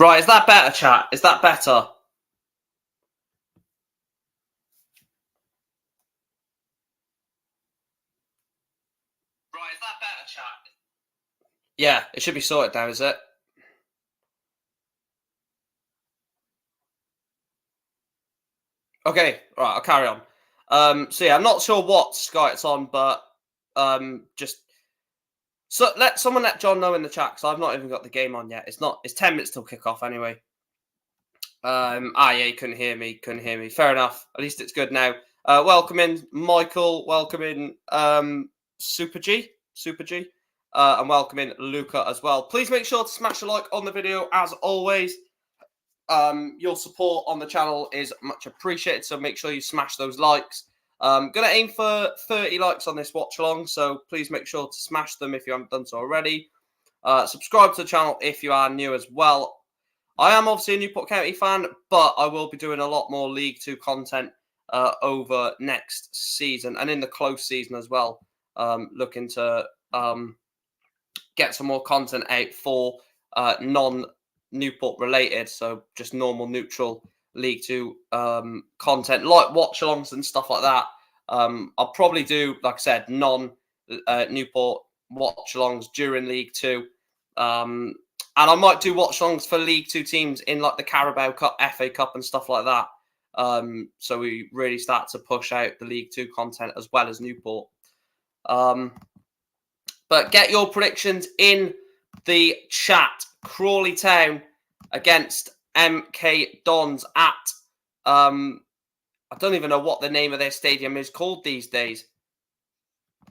Right, is that better, chat? Is that better? Right, is that better, chat? Yeah, it should be sorted now, is it? Okay, right, I'll carry on. So yeah, I'm not sure what Sky it's on, but just let John know in the chat because I've not even got the game on yet. It's 10 minutes till kickoff anyway. Yeah, you couldn't hear me. Fair enough. At least it's good now. Welcome in, Michael. Welcome in, Super G, and welcome in Luca as well. Please make sure to smash a like on the video as always. Your support on the channel is much appreciated, so make sure you smash those likes. Gonna aim for 30 likes on this watch along, so please make sure to smash them if you haven't done so already. Subscribe to the channel if you are new as well. I am obviously a Newport County fan, but I will be doing a lot more League 2 content over next season and in the close season as well. Looking to get some more content out for non-Newport related, so just normal neutral League 2 content like watch-alongs and stuff like that. I'll probably do, like I said, non-Newport watch-alongs during League 2. And I might do watch-alongs for League 2 teams in like the Carabao Cup, FA Cup and stuff like that. So we really start to push out the League 2 content as well as Newport. But get your predictions in the chat. Crawley Town against MK Dons at... I don't even know what the name of their stadium is called these days.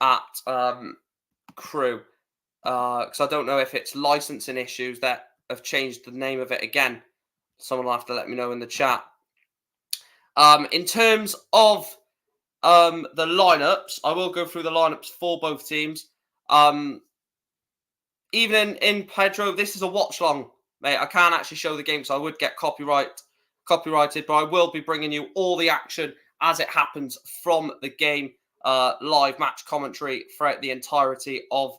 At Crewe. Because I don't know if it's licensing issues that have changed the name of it again. Someone will have to let me know in the chat. In terms of the lineups, I will go through the lineups for both teams. Even in Pedro, this is a watch long, mate. I can't actually show the game, so I would get copyrighted, but I will be bringing you all the action as it happens from the game, live match commentary throughout the entirety of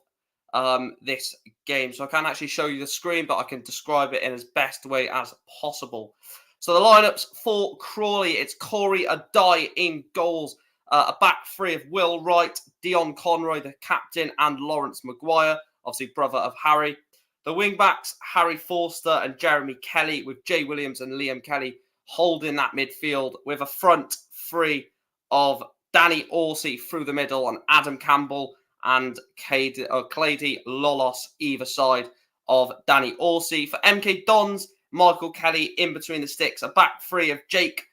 this game. So I can't actually show you the screen, but I can describe it in as best way as possible. So the lineups for Crawley, it's Corey Adai in goals, a back three of Will Wright, Dion Conroy, the captain, and Lawrence Maguire, obviously brother of Harry. The wing backs, Harry Forster and Jeremy Kelly, with Jay Williams and Liam Kelly holding that midfield, with a front three of Danny Orsey through the middle and Adam Campbell and Clady Lolos either side of Danny Orsey. For MK Dons, Michael Kelly in between the sticks, a back three of Jack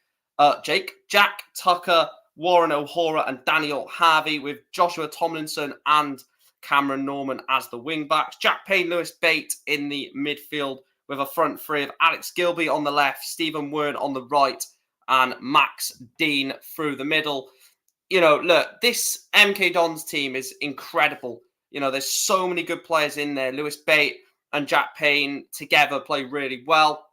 Tucker, Warren O'Hara and Daniel Harvey, with Joshua Tomlinson and Cameron Norman as the wing backs. Jack Payne, Lewis Bate in the midfield, with a front three of Alex Gilby on the left, Stephen Wern on the right, and Max Dean through the middle. You know, look, this MK Dons team is incredible. You know, there's so many good players in there. Lewis Bate and Jack Payne together play really well.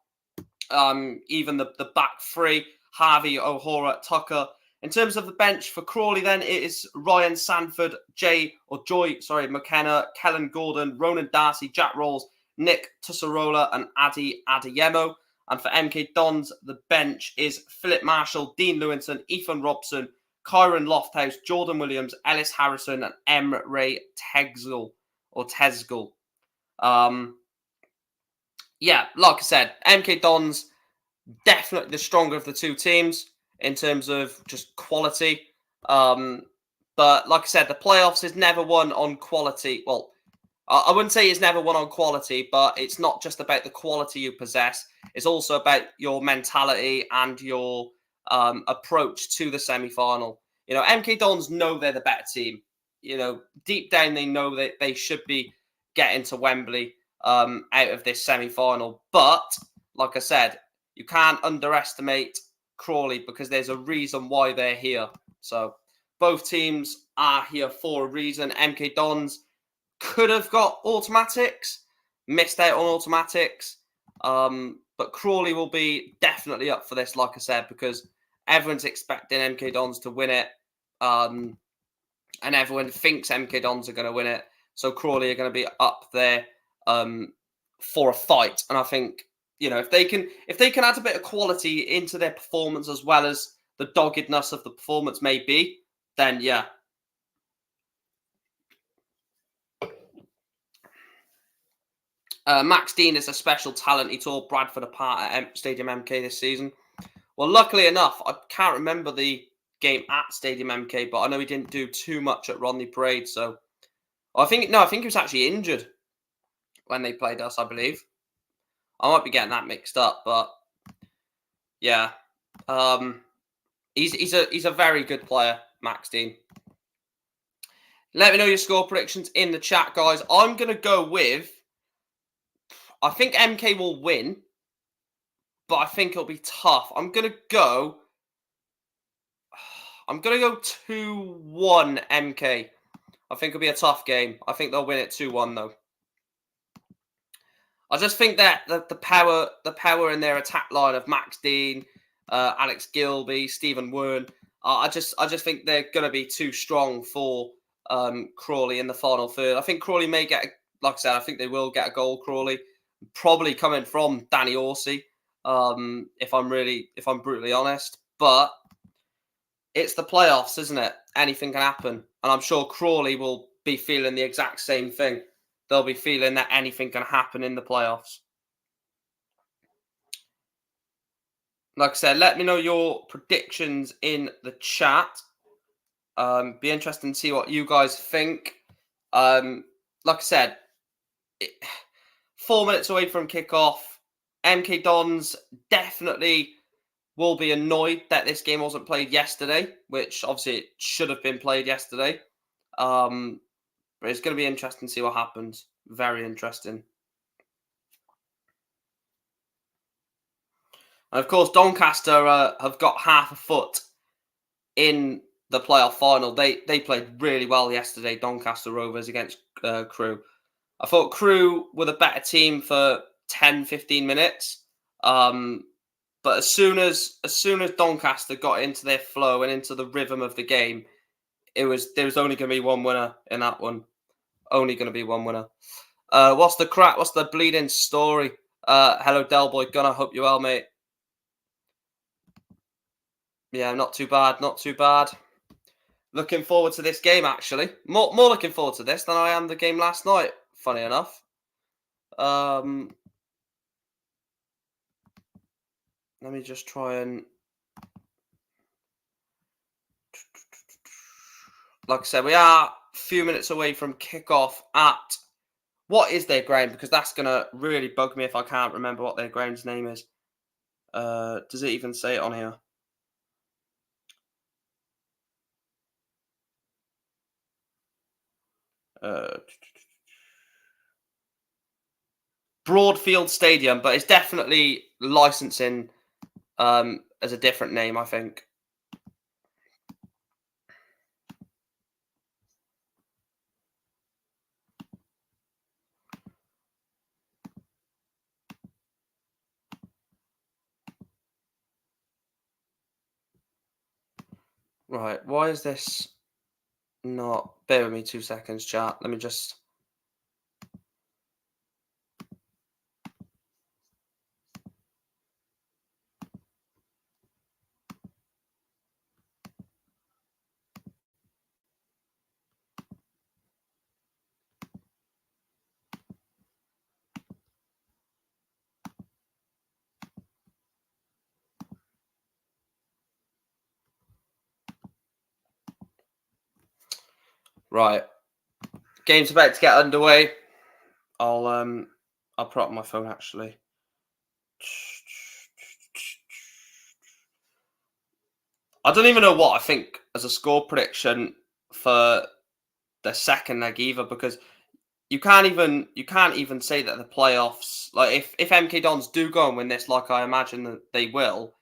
Even the back three, Harvey, O'Hara, Tucker. In terms of the bench for Crawley, then, it is Ryan Sanford, Joy McKenna, Kellen Gordon, Ronan Darcy, Jack Rolls, Nick Tussarola, and Adi Adeyemo. And for MK Dons, the bench is Philip Marshall, Dean Lewinson, Ethan Robson, Kyron Lofthouse, Jordan Williams, Ellis Harrison, and M. Ray Tegzel. Yeah, like I said, MK Dons, definitely the stronger of the two teams in terms of just quality. But like I said, the playoffs is never won on quality. Well, I wouldn't say it's never won on quality, but it's not just about the quality you possess. It's also about your mentality and your approach to the semi-final. You know, MK Dons know they're the better team. You know, deep down they know that they should be getting to Wembley out of this semi-final. But, like I said, you can't underestimate Crawley because there's a reason why they're here. So both teams are here for a reason. MK Dons could have got automatics, missed out on automatics. But Crawley will be definitely up for this, like I said, because everyone's expecting MK Dons to win it. And everyone thinks MK Dons are going to win it. So Crawley are going to be up there for a fight. And I think you know, if they can add a bit of quality into their performance as well as the doggedness of the performance may be, then yeah. Max Dean is a special talent. He tore Bradford apart at Stadium MK this season. Well, luckily enough, I can't remember the game at Stadium MK, but I know he didn't do too much at Rodney Parade. So I think he was actually injured when they played us, I believe. I might be getting that mixed up, but yeah, he's a very good player, Max Dean. Let me know your score predictions in the chat, guys. I'm gonna go with. I think MK will win, but I think it'll be tough. I'm gonna go 2-1 MK. I think it'll be a tough game. I think they'll win it 2-1 though. I just think that the power in their attack line of Max Dean, Alex Gilby, Stephen Wern, I just think they're going to be too strong for Crawley in the final third. I think Crawley may get, like I said, I think they will get a goal. Crawley, probably coming from Danny Horsey, if I'm brutally honest. But it's the playoffs, isn't it? Anything can happen, and I'm sure Crawley will be feeling the exact same thing. They'll be feeling that anything can happen in the playoffs. Like I said, let me know your predictions in the chat. Be interesting to see what you guys think. Like I said, 4 minutes away from kickoff. MK Dons definitely will be annoyed that this game wasn't played yesterday, which obviously it should have been played yesterday. But it's going to be interesting to see what happens. Very interesting. And of course, Doncaster have got half a foot in the playoff final. They played really well yesterday, Doncaster Rovers against Crewe. I thought Crewe were the better team for 10, 15 minutes. But as soon as Doncaster got into their flow and into the rhythm of the game, there was only going to be one winner in that one. Only going to be one winner. What's the crack? What's the bleeding story? Hello, Delboy Gunner. Hope you're well, mate. Yeah, not too bad. Not too bad. Looking forward to this game, actually. More looking forward to this than I am the game last night, funny enough. Let me just try and... Like I said, we are a few minutes away from kickoff at... What is their ground? Because that's going to really bug me if I can't remember what their ground's name is. Does it even say it on here? Broadfield Stadium, but it's definitely licensing as a different name, I think. Right, why is this not... Bear with me 2 seconds, chat. Let me just... Right. Game's about to get underway. I'll put up my phone, actually. I don't even know what I think as a score prediction for the second leg either, because you can't even say that the playoffs, like if MK Dons do go and win this, like I imagine that they will,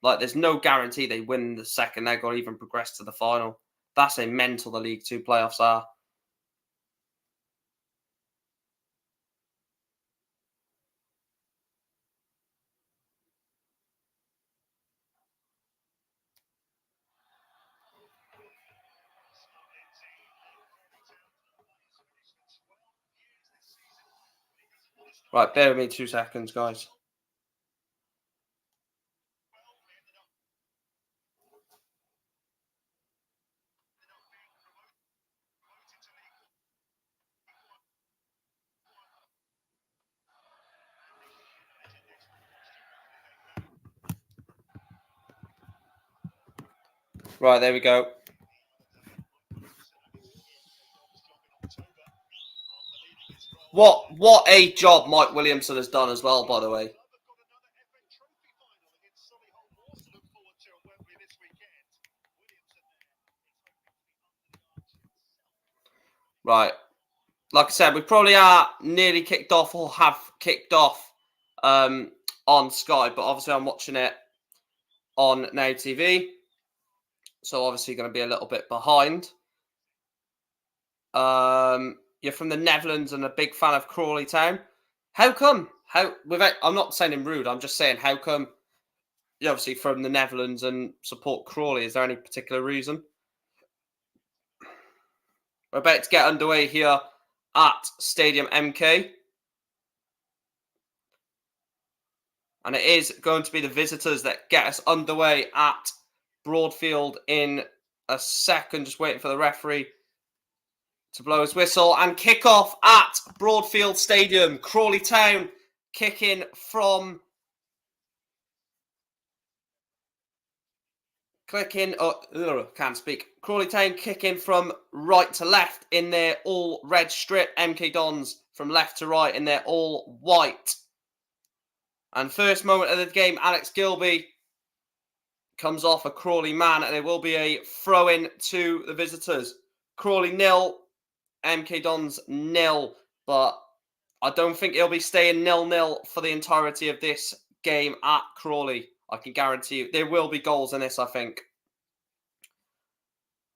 like there's no guarantee they win the second leg or even progress to the final. That's how mental the League Two playoffs are. Right, bear with me 2 seconds, guys. Right, there we go. What a job Mike Williamson has done as well, by the way. Right. Like I said, we probably are nearly kicked off or have kicked off on Sky, but obviously I'm watching it on Now TV. So obviously going to be a little bit behind. You're from the Netherlands and a big fan of Crawley Town. How come? I'm not saying him rude. I'm just saying, how come you're obviously from the Netherlands and support Crawley? Is there any particular reason? We're about to get underway here at Stadium MK. And it is going to be the visitors that get us underway at Broadfield in a second. Just waiting for the referee to blow his whistle. And kick off at Broadfield Stadium. Crawley Town kicking from... can't speak. Crawley Town kicking from right to left in their all red strip. MK Dons from left to right in their all white. And first moment of the game, Alex Gilby comes off a Crawley man, and there will be a throw-in to the visitors. Crawley 0, MK Dons 0, but I don't think it'll be staying 0-0 for the entirety of this game at Crawley. I can guarantee you there will be goals in this, I think.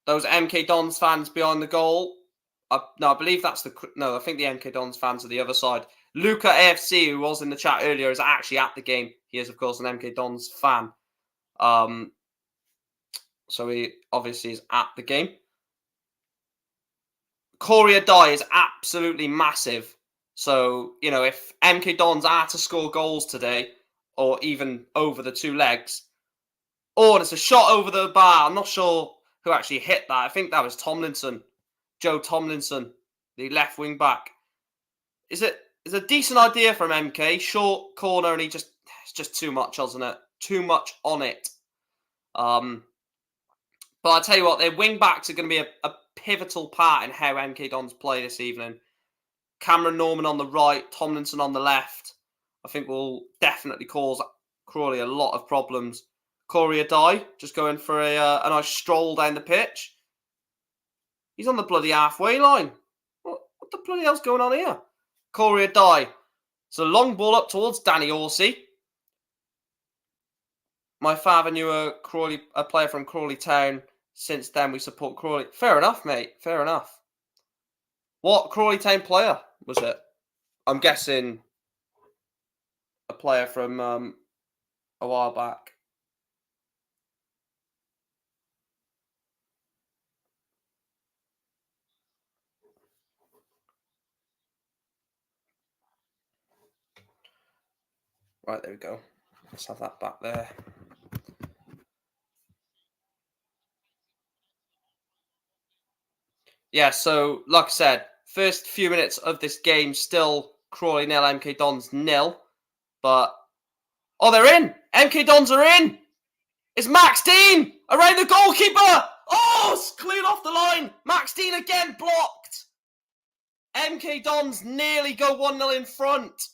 Those MK Dons fans behind the goal. I believe that's the... No, I think the MK Dons fans are the other side. Luca AFC, who was in the chat earlier, is actually at the game. He is, of course, an MK Dons fan. So he obviously is at the game. Courier die is absolutely massive. So, you know, if MK Dons are to score goals today, or even over the two legs, and it's a shot over the bar. I'm not sure who actually hit that. I think that was Tomlinson. Joe Tomlinson, the left wing back. It's a decent idea from MK. Short corner, and it's just too much, isn't it? Too much on it. But I'll tell you what, their wing backs are going to be a pivotal part in how MK Dons play this evening. Cameron Norman on the right, Tomlinson on the left. I think will definitely cause Crawley a lot of problems. Courier die, just going for a nice stroll down the pitch. He's on the bloody halfway line. What the bloody hell's going on here? Courier die. It's a long ball up towards Danny Horsey. My father knew a player from Crawley Town. Since then, we support Crawley. Fair enough, mate. Fair enough. What Crawley Town player was it? I'm guessing a player from a while back. Right, there we go. Let's have that back there. Yeah, so like I said, first few minutes of this game, still Crawley 0, MK Dons 0. But, they're in! MK Dons are in! It's Max Dean! Around the goalkeeper! Oh, it's cleared off the line! Max Dean again blocked! MK Dons nearly go 1-0 in front.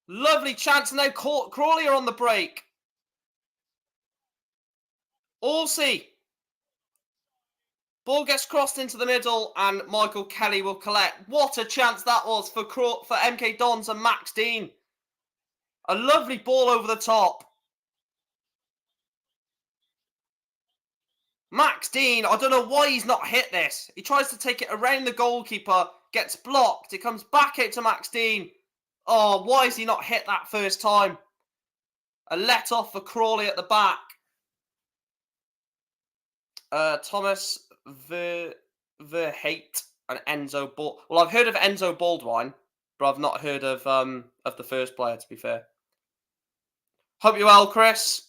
Lovely chance, and now Crawley are on the break. Horsey. Ball gets crossed into the middle, and Michael Kelly will collect. What a chance that was for MK Dons and Max Dean. A lovely ball over the top. Max Dean, I don't know why he's not hit this. He tries to take it around the goalkeeper, gets blocked. It comes back out to Max Dean. Oh, why has he not hit that first time? A let off for Crawley at the back. Thomas Verhate and Enzo Baldwin. Well, I've heard of Enzo Baldwin, but I've not heard of the first player, to be fair. Hope you're well, Chris.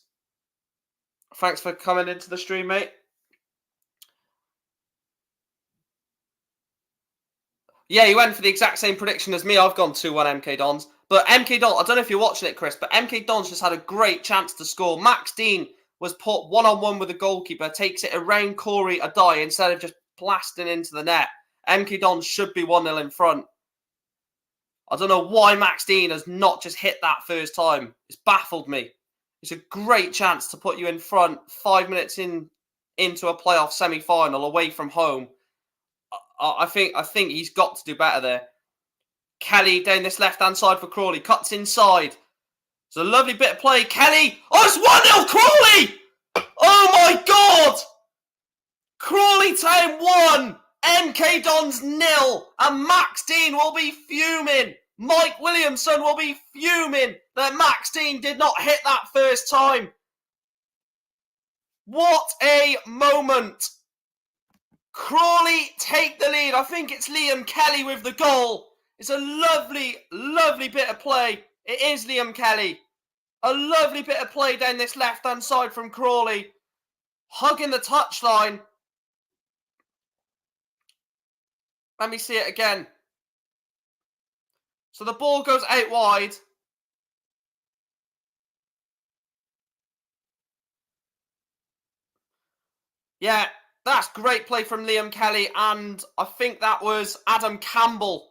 Thanks for coming into the stream, mate. Yeah, you went for the exact same prediction as me. I've gone 2-1 MK Dons. But MK Dons, I don't know if you're watching it, Chris, but MK Dons just had a great chance to score. Max Dean was put one-on-one with the goalkeeper, takes it around Corey a die instead of just blasting into the net. MK Dons should be 1-0 in front. I don't know why Max Dean has not just hit that first time. It's baffled me. It's a great chance to put you in front 5 minutes into a playoff semi-final away from home. I think he's got to do better there. Kelly down this left-hand side for Crawley. Cuts inside. It's a lovely bit of play. Kelly! Oh, it's 1-0 Crawley! Oh my God! Crawley Town 1, MK Dons 0, and Max Dean will be fuming. Mike Williamson will be fuming that Max Dean did not hit that first time. What a moment. Crawley take the lead. I think it's Liam Kelly with the goal. It's a lovely, lovely bit of play. It is Liam Kelly. A lovely bit of play down this left-hand side from Crawley. Hugging the touchline. Let me see it again. So the ball goes out wide. Yeah, that's great play from Liam Kelly, and I think that was Adam Campbell.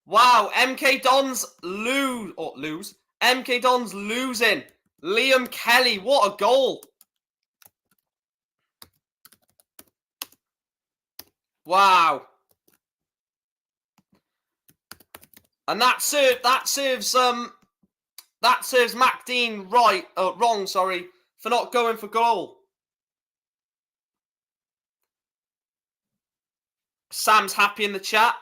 Wow, MK Dons lose. MK Dons losing. Liam Kelly, what a goal. Wow. And that serves Mac Dean wrong, for not going for goal. Sam's happy in the chat.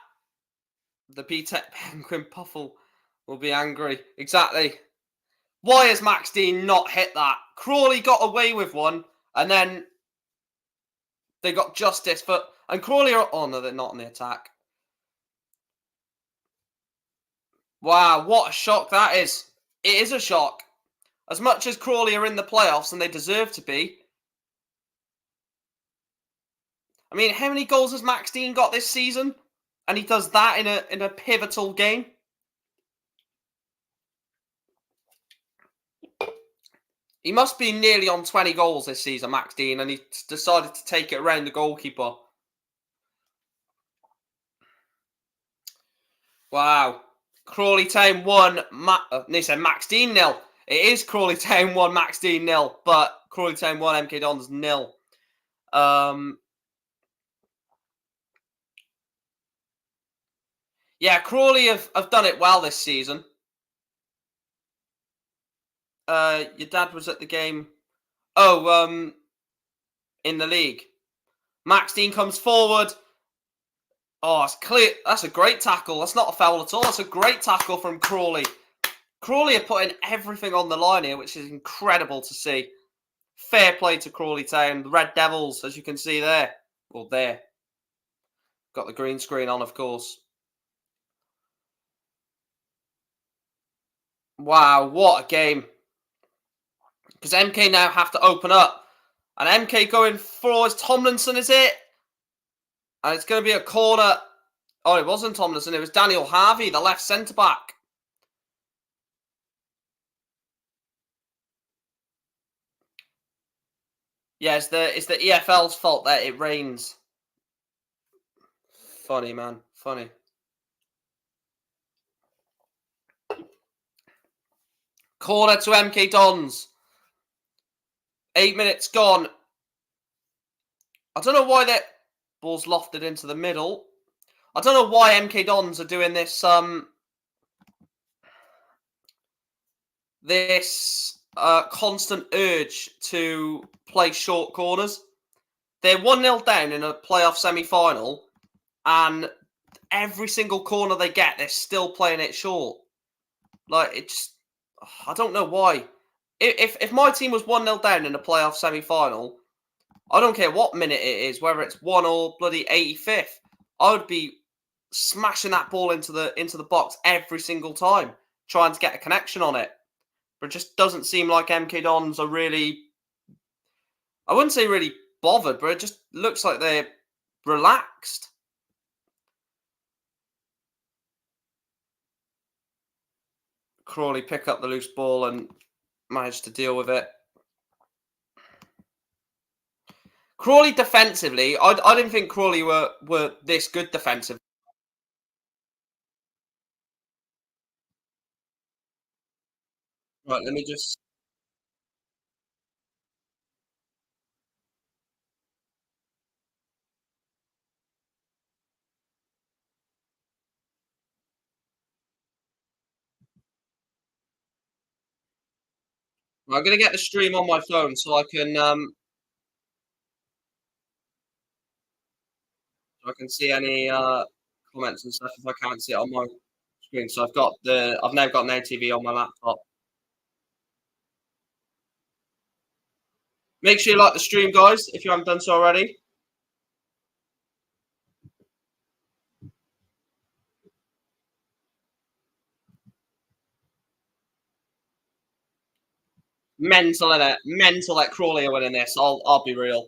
The B-Tech Penguin Puffle will be angry. Exactly. Why has Max Dean not hit that? Crawley got away with one, and then they got justice for... And Crawley are... Oh, no, they're not on the attack. Wow, what a shock that is. It is a shock. As much as Crawley are in the playoffs, and they deserve to be. I mean, how many goals has Max Dean got this season? And he does that in a pivotal game. He must be nearly on 20 goals this season, Max Dean, and he decided to take it around the goalkeeper. Wow. Crawley Town 1, they said Max Dean 0. It is Crawley Town 1, Max Dean 0, but Crawley Town 1, MK Dons 0. Yeah, Crawley have done it well this season. Your dad was at the game. Oh, in the league. Max Dean comes forward. Oh, it's clear. That's a great tackle. That's not a foul at all. That's a great tackle from Crawley. Crawley are putting everything on the line here, which is incredible to see. Fair play to Crawley Town. The Red Devils, as you can see there. Well, there. Got the green screen on, of course. Wow, what a game. Because MK now have to open up. And MK going for Tomlinson, is it? And it's going to be a corner. Oh, it wasn't Tomlinson. It was Daniel Harvey, the left centre-back. Yeah, it's the EFL's fault that it rains. Funny, man. Funny. Corner to MK Dons. 8 minutes gone. I don't know why that ball's lofted into the middle. I don't know why MK Dons are doing this constant urge to play short corners. They're 1-0 down in a playoff semi-final, and every single corner they get, they're still playing it short. Like, it's... I don't know why. If my team was 1-0 down in a playoff semi-final, I don't care what minute it is, whether it's 1 or bloody 85th, I would be smashing that ball into the box every single time, trying to get a connection on it. But it just doesn't seem like MK Dons are really... I wouldn't say really bothered, but it just looks like they're relaxed. Crawley pick up the loose ball and manage to deal with it. Crawley defensively, I didn't think Crawley were this good defensively. Right, let me just. I'm gonna get the stream on my phone so I can see any comments and stuff if I can't see it on my screen. So I've now got no TV on my laptop. Make sure you like the stream, guys, if you haven't done so already. Mental, innit? Mental that Crawley are winning this. I'll be real.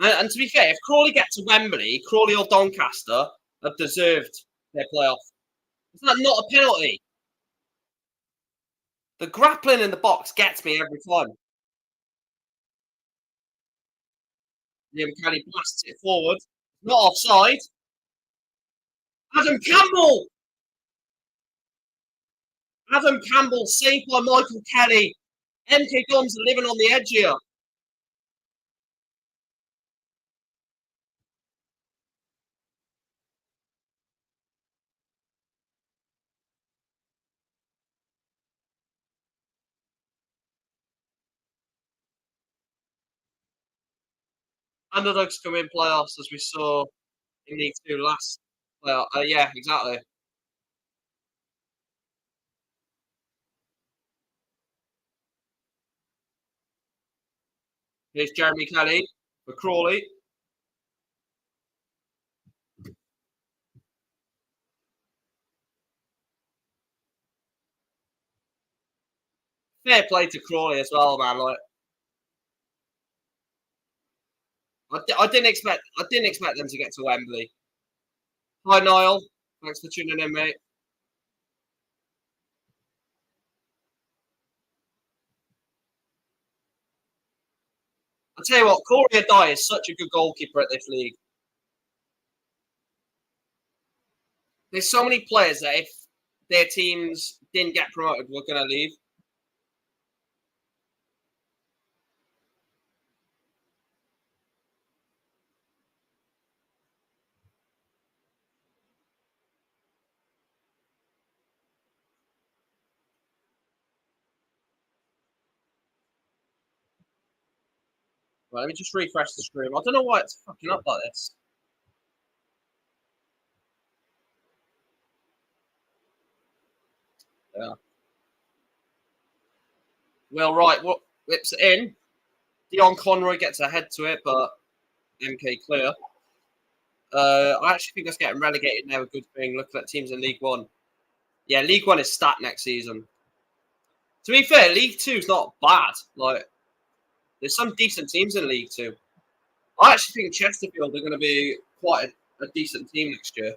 And to be fair, if Crawley get to Wembley, Crawley or Doncaster have deserved their playoff. Is that not a penalty? The grappling in the box gets me every time. Liam Kelly blasts it forward. Not offside. Adam Campbell! Adam Campbell saved by Michael Kelly. MK Dons are living on the edge here. Underdogs come in playoffs, as we saw in League Two last playoff. Yeah, exactly. Here's Jeremy Kelly for Crawley. Fair play to Crawley as well, man. Like, I didn't expect them to get to Wembley. Hi, Niall. Thanks for tuning in, mate. I'll tell you what, Corey Adai is such a good goalkeeper at this league. There's so many players that if their teams didn't get promoted, were going to leave. Right, let me just refresh the screen. I don't know why it's fucking up like this. Yeah. Well, right, what whips it in. Dion Conroy gets a head to it, but MK clear. I actually think us getting relegated now a good thing. Looking at teams in League One. Yeah, League One is stat next season. To be fair, League Two is not bad. Like, there's some decent teams in League Two. I actually think Chesterfield are going to be quite a decent team next year.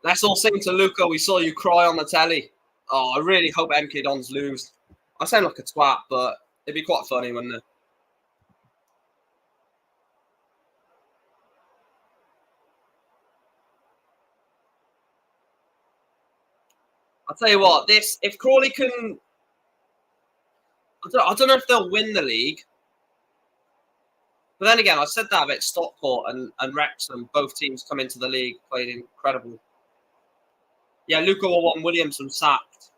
Let's all sing to Luca. We saw you cry on the telly. Oh, I really hope MK Dons lose. I sound like a twat, but it'd be quite funny, wouldn't it? I'll tell you what, if Crawley can, I don't know if they'll win the league. But then again, I said that about Stockport and Wrexham. Both teams come into the league, played incredible. Yeah, Luca will want Williamson sacked.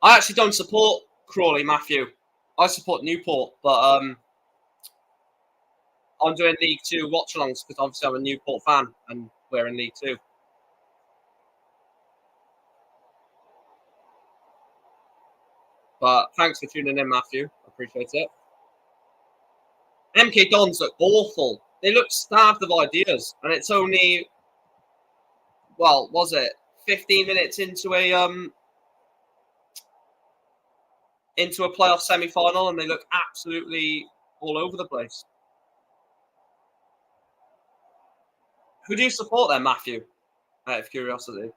I actually don't support Crawley, Matthew. I support Newport, but I'm doing League Two watch-alongs because obviously I'm a Newport fan and we're in League Two. But thanks for tuning in, Matthew. I appreciate it. MK Dons look awful. They look starved of ideas, and it's only, well, was it 15 minutes into a playoff semi-final, and they look absolutely all over the place. Who do you support then, Matthew? Out of curiosity.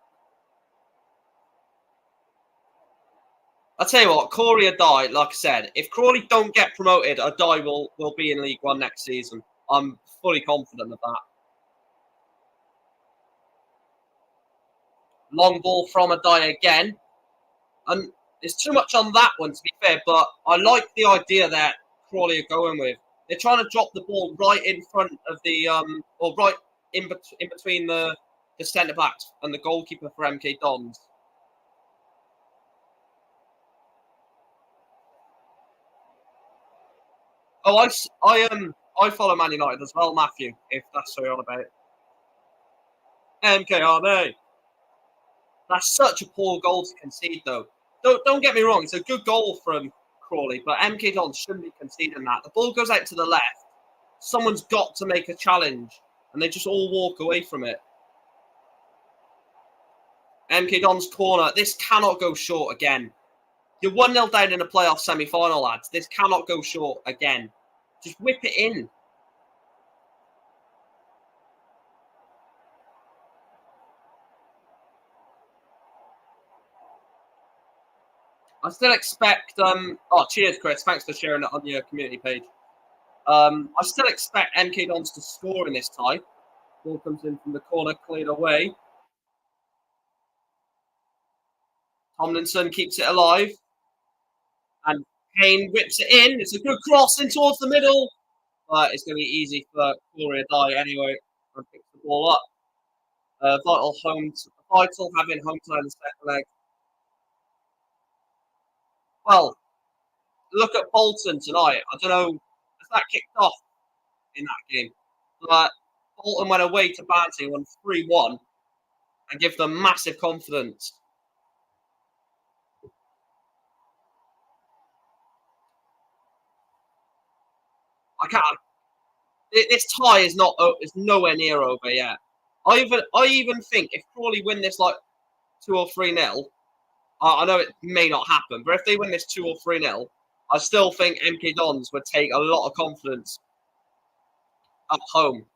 I'll tell you what, Crawley or die, like I said, if Crawley don't get promoted, a die will be in League One next season. I'm fully confident of that. Long ball from a die again. And there's too much on that one, to be fair, but I like the idea that Crawley are going with. They're trying to drop the ball right in front of the, or right in between the centre-backs and the goalkeeper for MK Dons. Oh, I follow Man United as well, Matthew, if that's what you're on about. MKRB. That's such a poor goal to concede, though. Don't get me wrong, it's a good goal from Crawley, but MK Dons shouldn't be conceding that. The ball goes out to the left. Someone's got to make a challenge, and they just all walk away from it. MK Dons corner. This cannot go short again. You're 1-0 down in a playoff semi-final, lads. This cannot go short again. Just whip it in. I still expect... oh, cheers, Chris. Thanks for sharing it on your community page. I still expect MK Dons to score in this tie. Ball comes in from the corner, cleared away. Tomlinson keeps it alive. And Kane whips it in. It's a good cross in towards the middle. But it's going to be easy for Crawley to die anyway. And pick the ball up. Vital having home time in the second leg. Well, look at Bolton tonight. I don't know, has that kicked off in that game? But Bolton went away to Barnsley, won 3-1, and give them massive confidence. I can't. This tie is nowhere near over yet. I even think if Crawley win this like 2 or 3-0, I know it may not happen, but if they win this 2 or 3-0, I still think MK Dons would take a lot of confidence at home,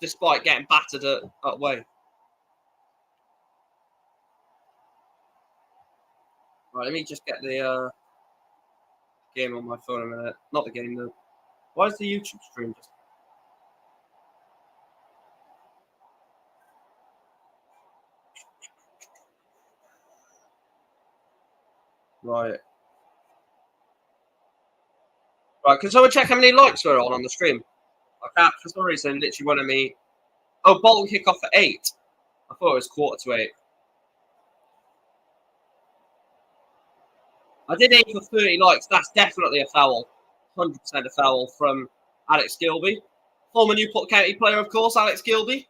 despite getting battered at away. Right, let me just get the game on my phone a minute. Not the game, though. Why is the YouTube stream just... Right. Right, can someone check how many likes we're on the stream? I can't, for some reason, literally wanted me... Oh, Bolton kick off at 8. I thought it was 7:45. I did aim for 30 likes. That's definitely a foul. 100% a foul from Alex Gilby. Former Newport County player, of course, Alex Gilby.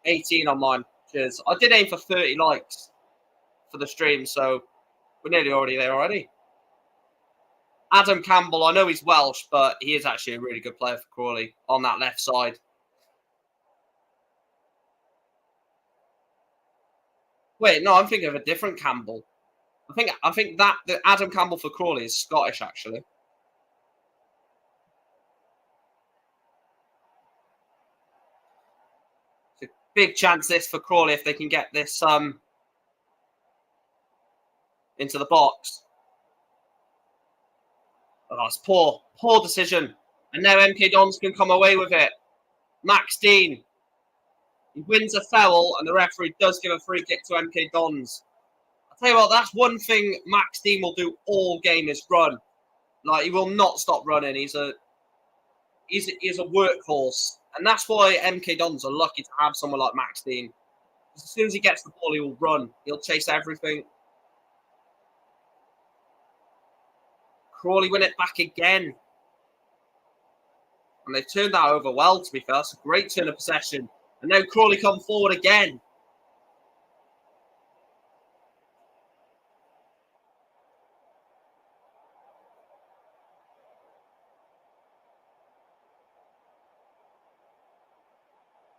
$18 on mine. Cheers. I did aim for 30 likes for the stream, so we're nearly already there already. Adam Campbell, I know he's Welsh, but he is actually a really good player for Crawley on that left side. Wait, no, I'm thinking of a different Campbell. I think that the Adam Campbell for Crawley is Scottish, actually. It's a big chance this for Crawley if they can get this into the box. Oh, it's poor decision. And now MK Dons can come away with it. Max Dean. He wins a foul, and the referee does give a free kick to MK Dons. I'll tell you what, that's one thing Max Dean will do all game is run. Like, he will not stop running. He's a workhorse. And that's why MK Dons are lucky to have someone like Max Dean. As soon as he gets the ball, he will run. He'll chase everything. Crawley win it back again. And they've turned that over well, to be fair. It's a great turn of possession. And now Crawley come forward again.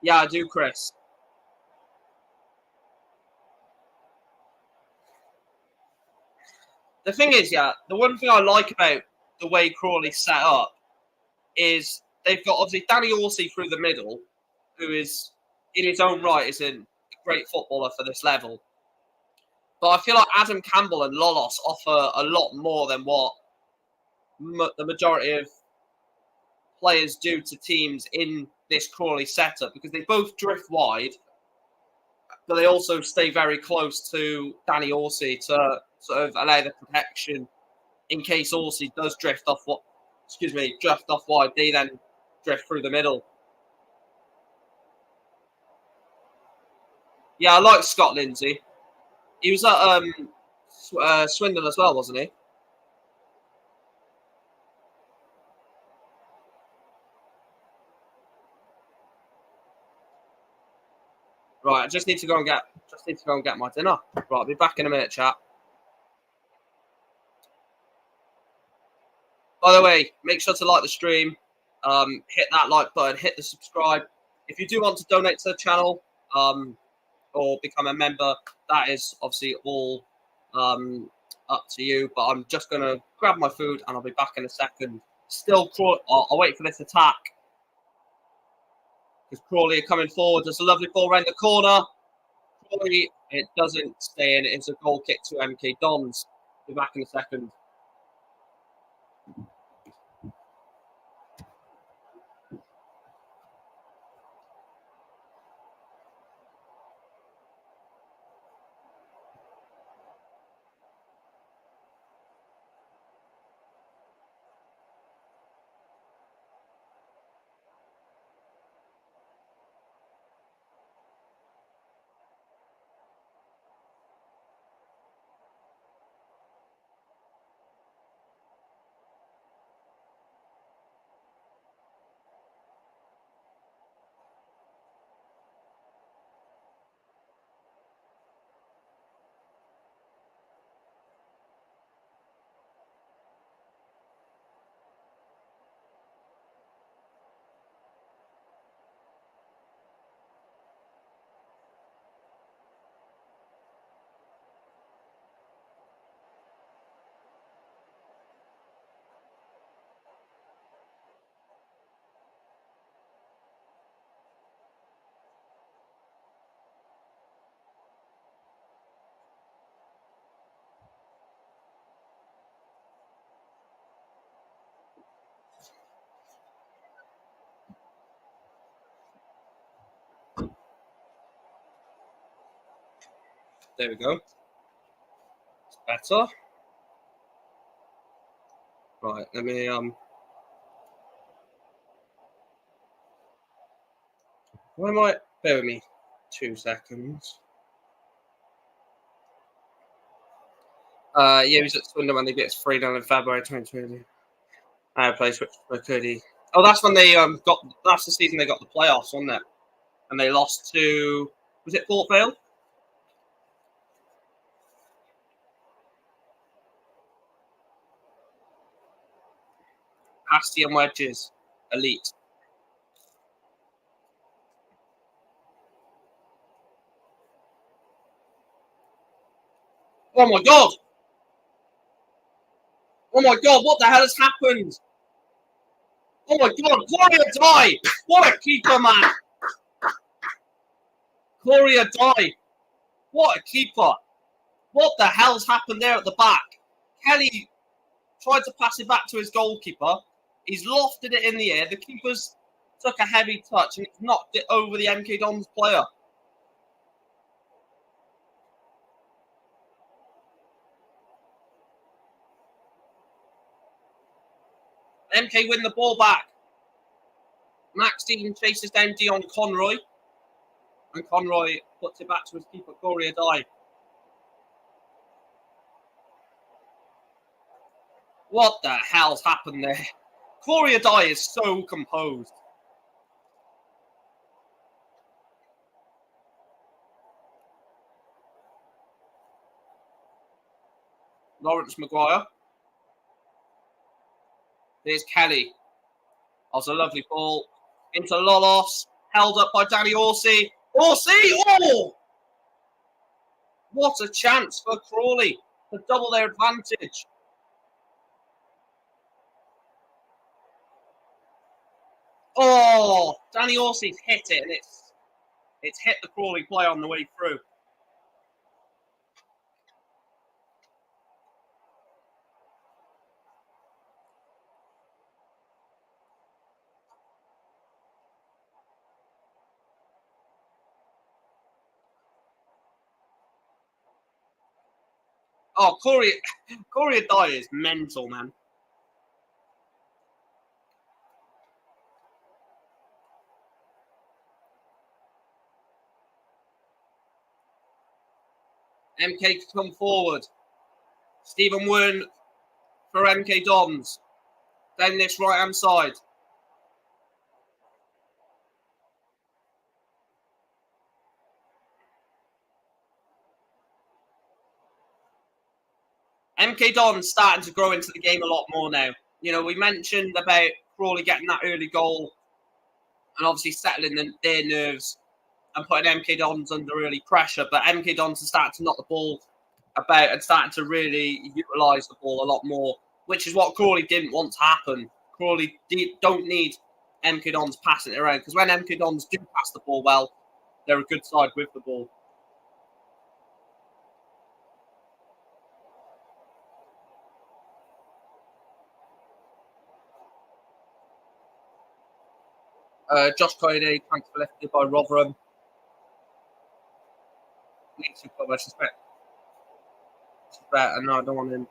Yeah, I do, Chris. The thing is, yeah, the one thing I like about the way Crawley set up is they've got obviously Danny Horsey through the middle, who is in his own right is a great footballer for this level. But I feel like Adam Campbell and Lolos offer a lot more than what the majority of players do to teams in this Crawley setup, because they both drift wide, but they also stay very close to Danny Horsey to sort of allow the protection in case Horsey does drift off wide. They then drift through the middle. Yeah, I like Scott Lindsay. He was at Swindon as well, wasn't he? Right, I just need to go and get my dinner. Right, I'll be back in a minute, chat. By the way, make sure to like the stream, hit that like button, hit the subscribe. If you do want to donate to the channel or become a member, that is obviously all up to you. But I'm just going to grab my food and I'll be back in a second. I'll wait for this attack. Because Crawley are coming forward. There's a lovely ball around the corner. Crawley, it doesn't stay in. It's a goal kick to MK DONS. Be back in a second. There we go. It's better. Right, let me where might bear with me 2 seconds. Yeah, he was at Swindon when they get 3-0 in February 2020. Play switch for Cody. Oh, that's when they that's the season they got the playoffs, wasn't it? And they lost to, was it Port Vale? Pasty and wedges, elite. Oh my god! Oh my god, what the hell has happened? Oh my god, Gloria die! What a keeper, man! Gloria die! What a keeper! What the hell's happened there at the back? Kelly tried to pass it back to his goalkeeper. He's lofted it in the air. The keeper's took a heavy touch and it's knocked it over the MK Dons player. MK win the ball back. Max Dean chases down Dion Conroy. And Conroy puts it back to his keeper, Gloria Die. What the hell's happened there? Gloria Die is so composed. Lawrence Maguire. There's Kelly. That was a lovely ball. Into Lolos. Held up by Danny Horsey. Horsey! Oh! What a chance for Crawley to double their advantage. Oh, Danny Orsey's hit it, and it's hit the Crawley player on the way through. Oh, Corey Dyer is mental, man. MK to come forward. Stephen Wern for MK Dons. Down this right-hand side. MK Dons starting to grow into the game a lot more now. You know, we mentioned about Crawley getting that early goal and obviously settling their nerves and putting MK Dons under early pressure. But MK Dons are starting to knock the ball about and starting to really utilise the ball a lot more, which is what Crawley didn't want to happen. Crawley don't need MK Dons passing it around, because when MK Dons do pass the ball well, they're a good side with the ball. Josh Coyne, transfer lifted by Rotherham. Needs to cover, I suspect. No, I don't want him.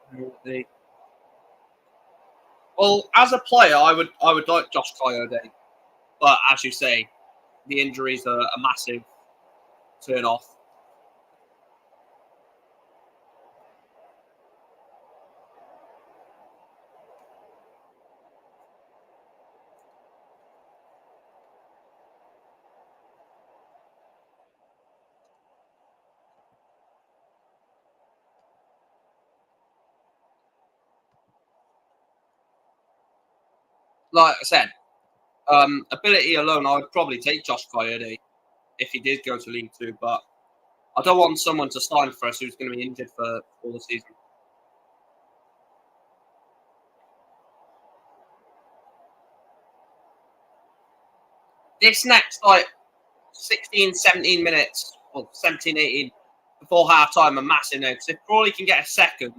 Well, as a player, I would like Josh Coyote, but as you say, the injuries are a massive turn off. Like I said, ability alone, I would probably take Josh Coyote if he did go to League Two, but I don't want someone to sign for us who's going to be injured for all the season. This next, 16, 17 minutes, or 17, 18, before half time are massive now, because if Crawley can get a second,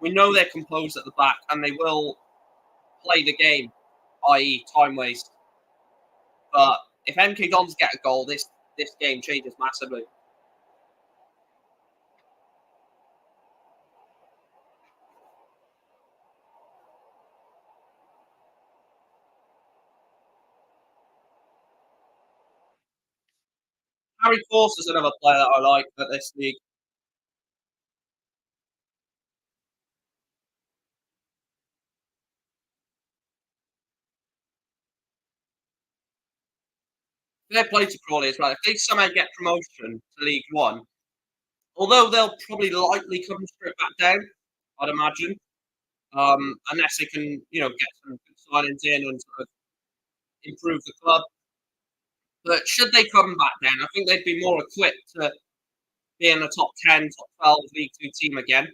we know they're composed at the back and they will play the game, i.e. time waste. But if MK Dons get a goal, this game changes massively. Harry Force is another player that I like at this league. Fair play to Crawley as well. If they somehow get promotion to League One, although they'll probably likely come straight back down, I'd imagine, unless they can, get some good signings in and sort of improve the club. But should they come back down, I think they'd be more equipped to be in the top 10, top 12 League Two team again.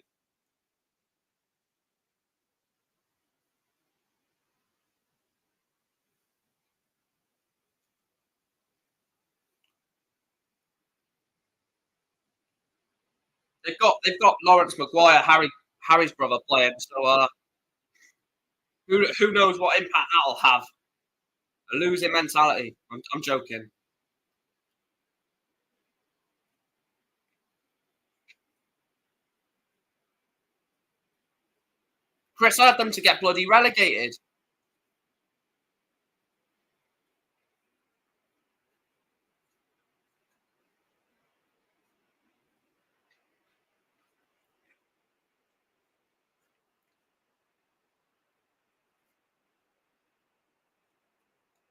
They've got Lawrence Maguire, Harry's brother, playing. So who knows what impact that'll have? A losing mentality. I'm joking. Chris, I had them to get bloody relegated.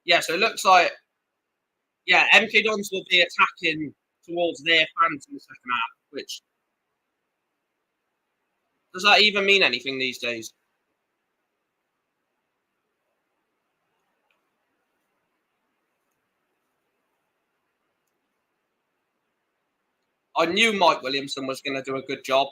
Yeah, so it looks like MK Dons will be attacking towards their fans in the second half. Which does that even mean anything these days? I knew Mike Williamson was going to do a good job.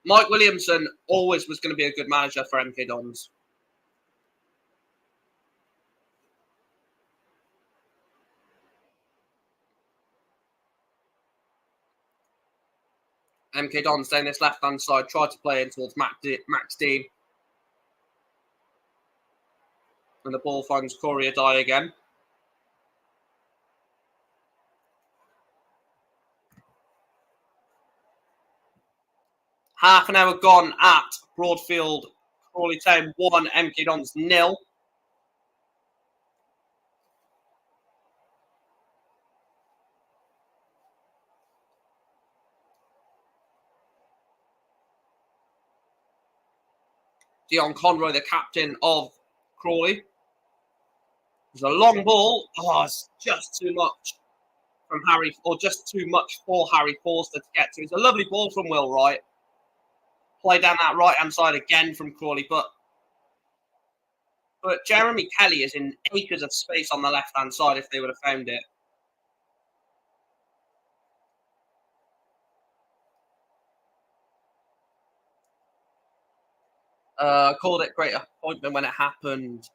Mike Williamson always was going to be a good manager for MK Dons. MK Dons down this left-hand side, tried to play in towards Max Dean. And the ball finds Courier Die again. Half an hour gone at Broadfield. Crawley Town 1, MK Dons 0. Dion Conroy, the captain of Crawley. It's a long ball. Oh, it's just too much from Harry, or just too much for Harry Forster to get to. It's a lovely ball from Will Wright. Play down that right-hand side again from Crawley, but Jeremy Kelly is in acres of space on the left-hand side if they would have found it. Called it great appointment when it happened,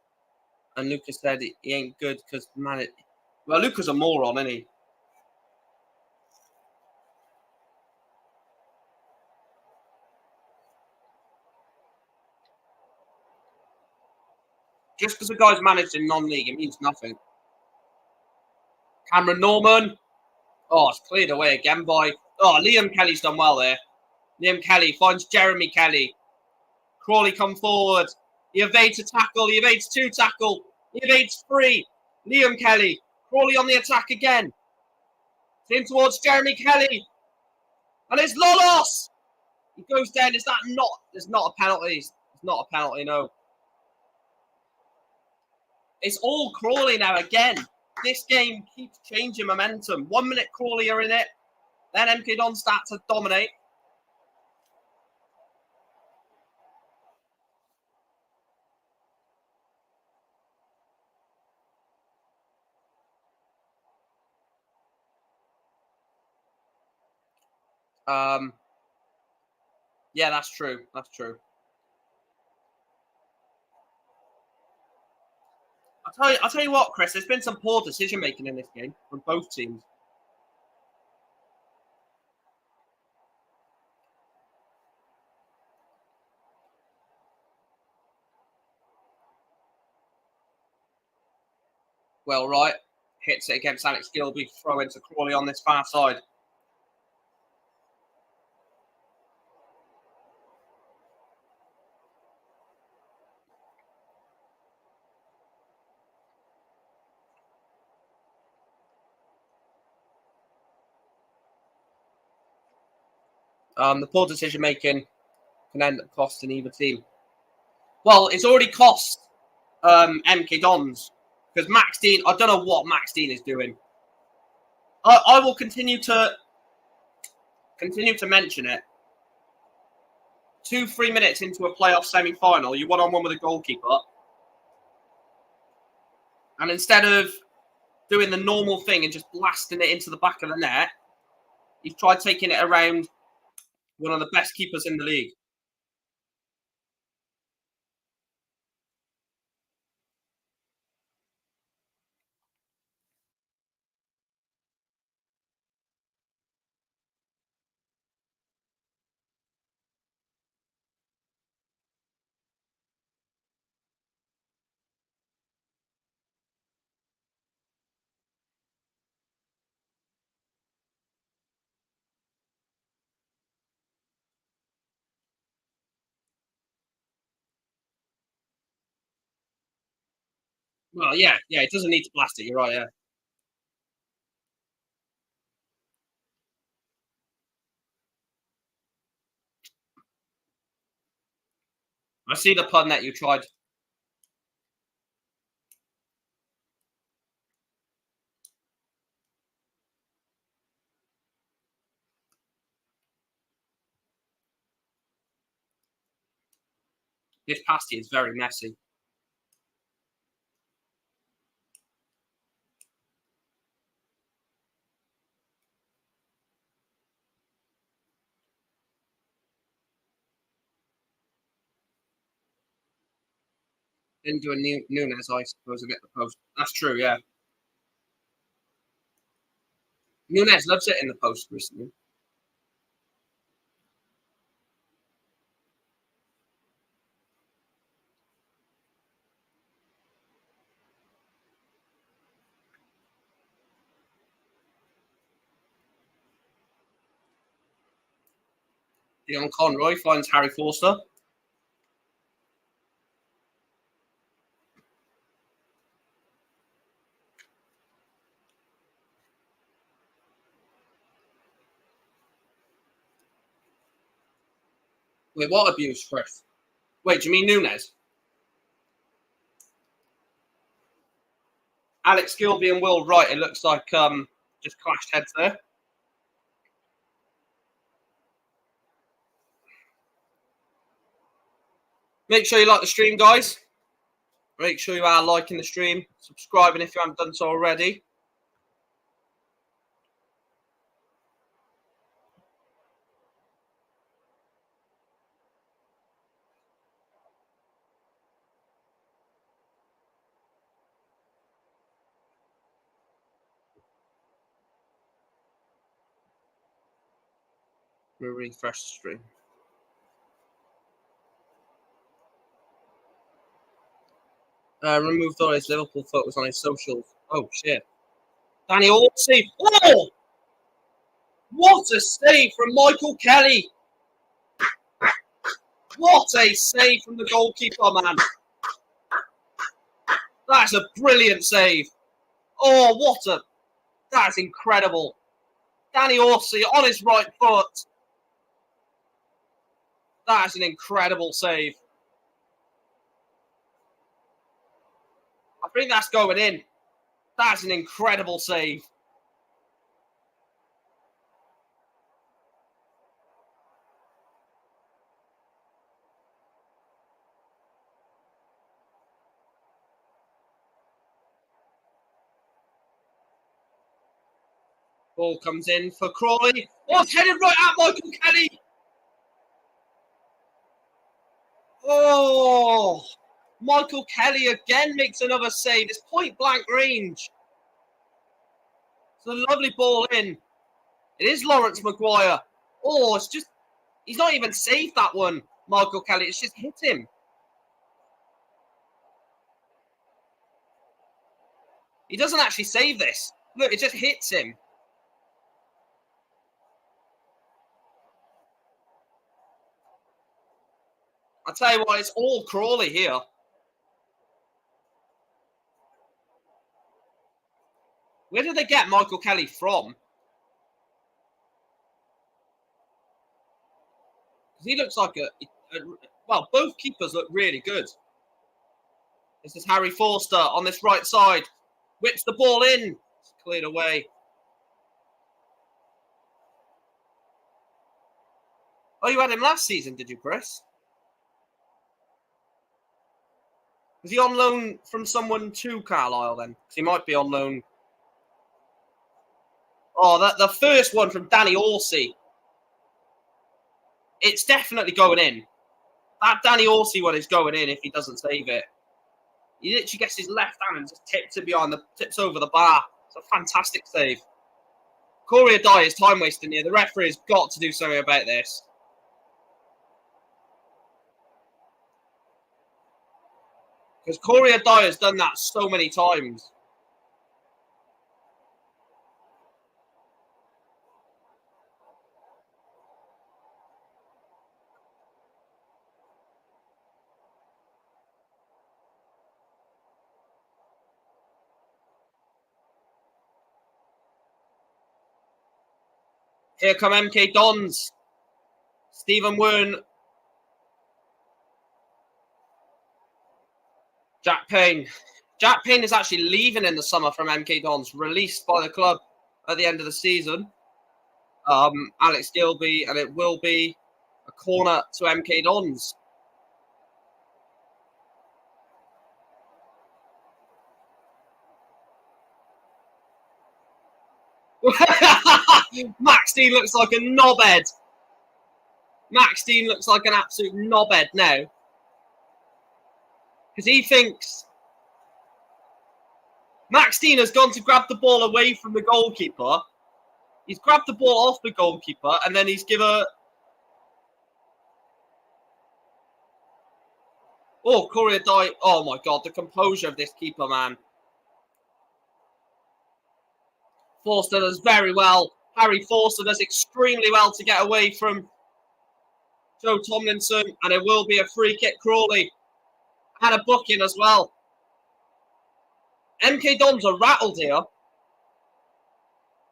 and Lucas said he ain't good because well, Lucas a moron, isn't he? Just because a guy's managed in non-league, it means nothing. Cameron Norman. Oh, it's cleared away again by... Oh, Liam Kelly's done well there. Liam Kelly finds Jeremy Kelly. Crawley come forward. He evades a tackle. He evades 2 tackle. He evades 3. Liam Kelly. Crawley on the attack again. In towards Jeremy Kelly. And it's Lolos. He goes down. Is that not... It's not a penalty. It's not a penalty, no. It's all Crawley now again. This game keeps changing momentum. 1 minute Crawley are in it. Then MK Dons start to dominate. Yeah, that's true. That's true. I'll tell you what, Chris. There's been some poor decision making in this game from both teams. Well, right, hits it against Alex Gilby. Throw into Crawley on this far side. The poor decision making can end up costing either team. Well, it's already cost MK Dons because Max Dean. I don't know what Max Dean is doing. I will continue to mention it. 2-3 minutes into a playoff semi-final, you 1-on-1 with a goalkeeper, and instead of doing the normal thing and just blasting it into the back of the net, he's tried taking it around one of the best keepers in the league. Well, yeah, it doesn't need to blast it. You're right, yeah. I see the pun that you tried. This pasty is very messy. Didn't do a Nunes, I suppose, and get the post. That's true, yeah. Nunes loves it in the post recently. Dion Conroy finds Harry Forster. Wait, what abuse, Chris? Wait, do you mean Nunes? Alex Gilby and Will Wright, it looks like just clashed heads there. Make sure you like the stream, guys. Make sure you are liking the stream, subscribing if you haven't done so already. We'll refresh the stream. Removed all his Liverpool photos on his socials. Oh, shit. Danny Orsi. Oh! What a save from Michael Kelly. What a save from the goalkeeper, man. That's a brilliant save. Oh, that's incredible. Danny Orsi on his right foot. That's an incredible save. I think that's going in. That's an incredible save. Ball comes in for Crawley. Oh, it's headed right at Michael Kelly. Oh, Michael Kelly again makes another save. It's point blank range. It's a lovely ball in. It is Lawrence Maguire. Oh, it's just, he's not even saved that one, Michael Kelly. It's just hit him. He doesn't actually save this. Look, it just hits him. I'll tell you what, it's all Crawley here. Where did they get Michael Kelly from? He looks like well, both keepers look really good. This is Harry Forster on this right side. Whips the ball in. It's cleared away. Oh, you had him last season, did you, Chris? Was he on loan from someone to Carlisle then? Because he might be on loan. Oh, the first one from Danny Orsi. It's definitely going in. That Danny Orsi one is going in if he doesn't save it. He literally gets his left hand and just tips it behind tips over the bar. It's a fantastic save. Corey Adai is time wasting here. The referee has got to do something about this. Because Corey Adai has done that so many times. Here come MK Dons. Stephen Wern. Jack Payne. Jack Payne is actually leaving in the summer from MK Dons, released by the club at the end of the season. Alex Gilby, and it will be a corner to MK Dons. Max Dean looks like a knobhead. Max Dean looks like an absolute knobhead now. because he thinks Max Dean has gone to grab the ball away from the goalkeeper. He's grabbed the ball off the goalkeeper, and then he's given a... Oh, Crawley died. Oh, my God. The composure of this keeper, man. Forster does very well. Harry Forster does extremely well to get away from Joe Tomlinson. And it will be a free kick, Crawley. And a booking as well. MK Dons are rattled here.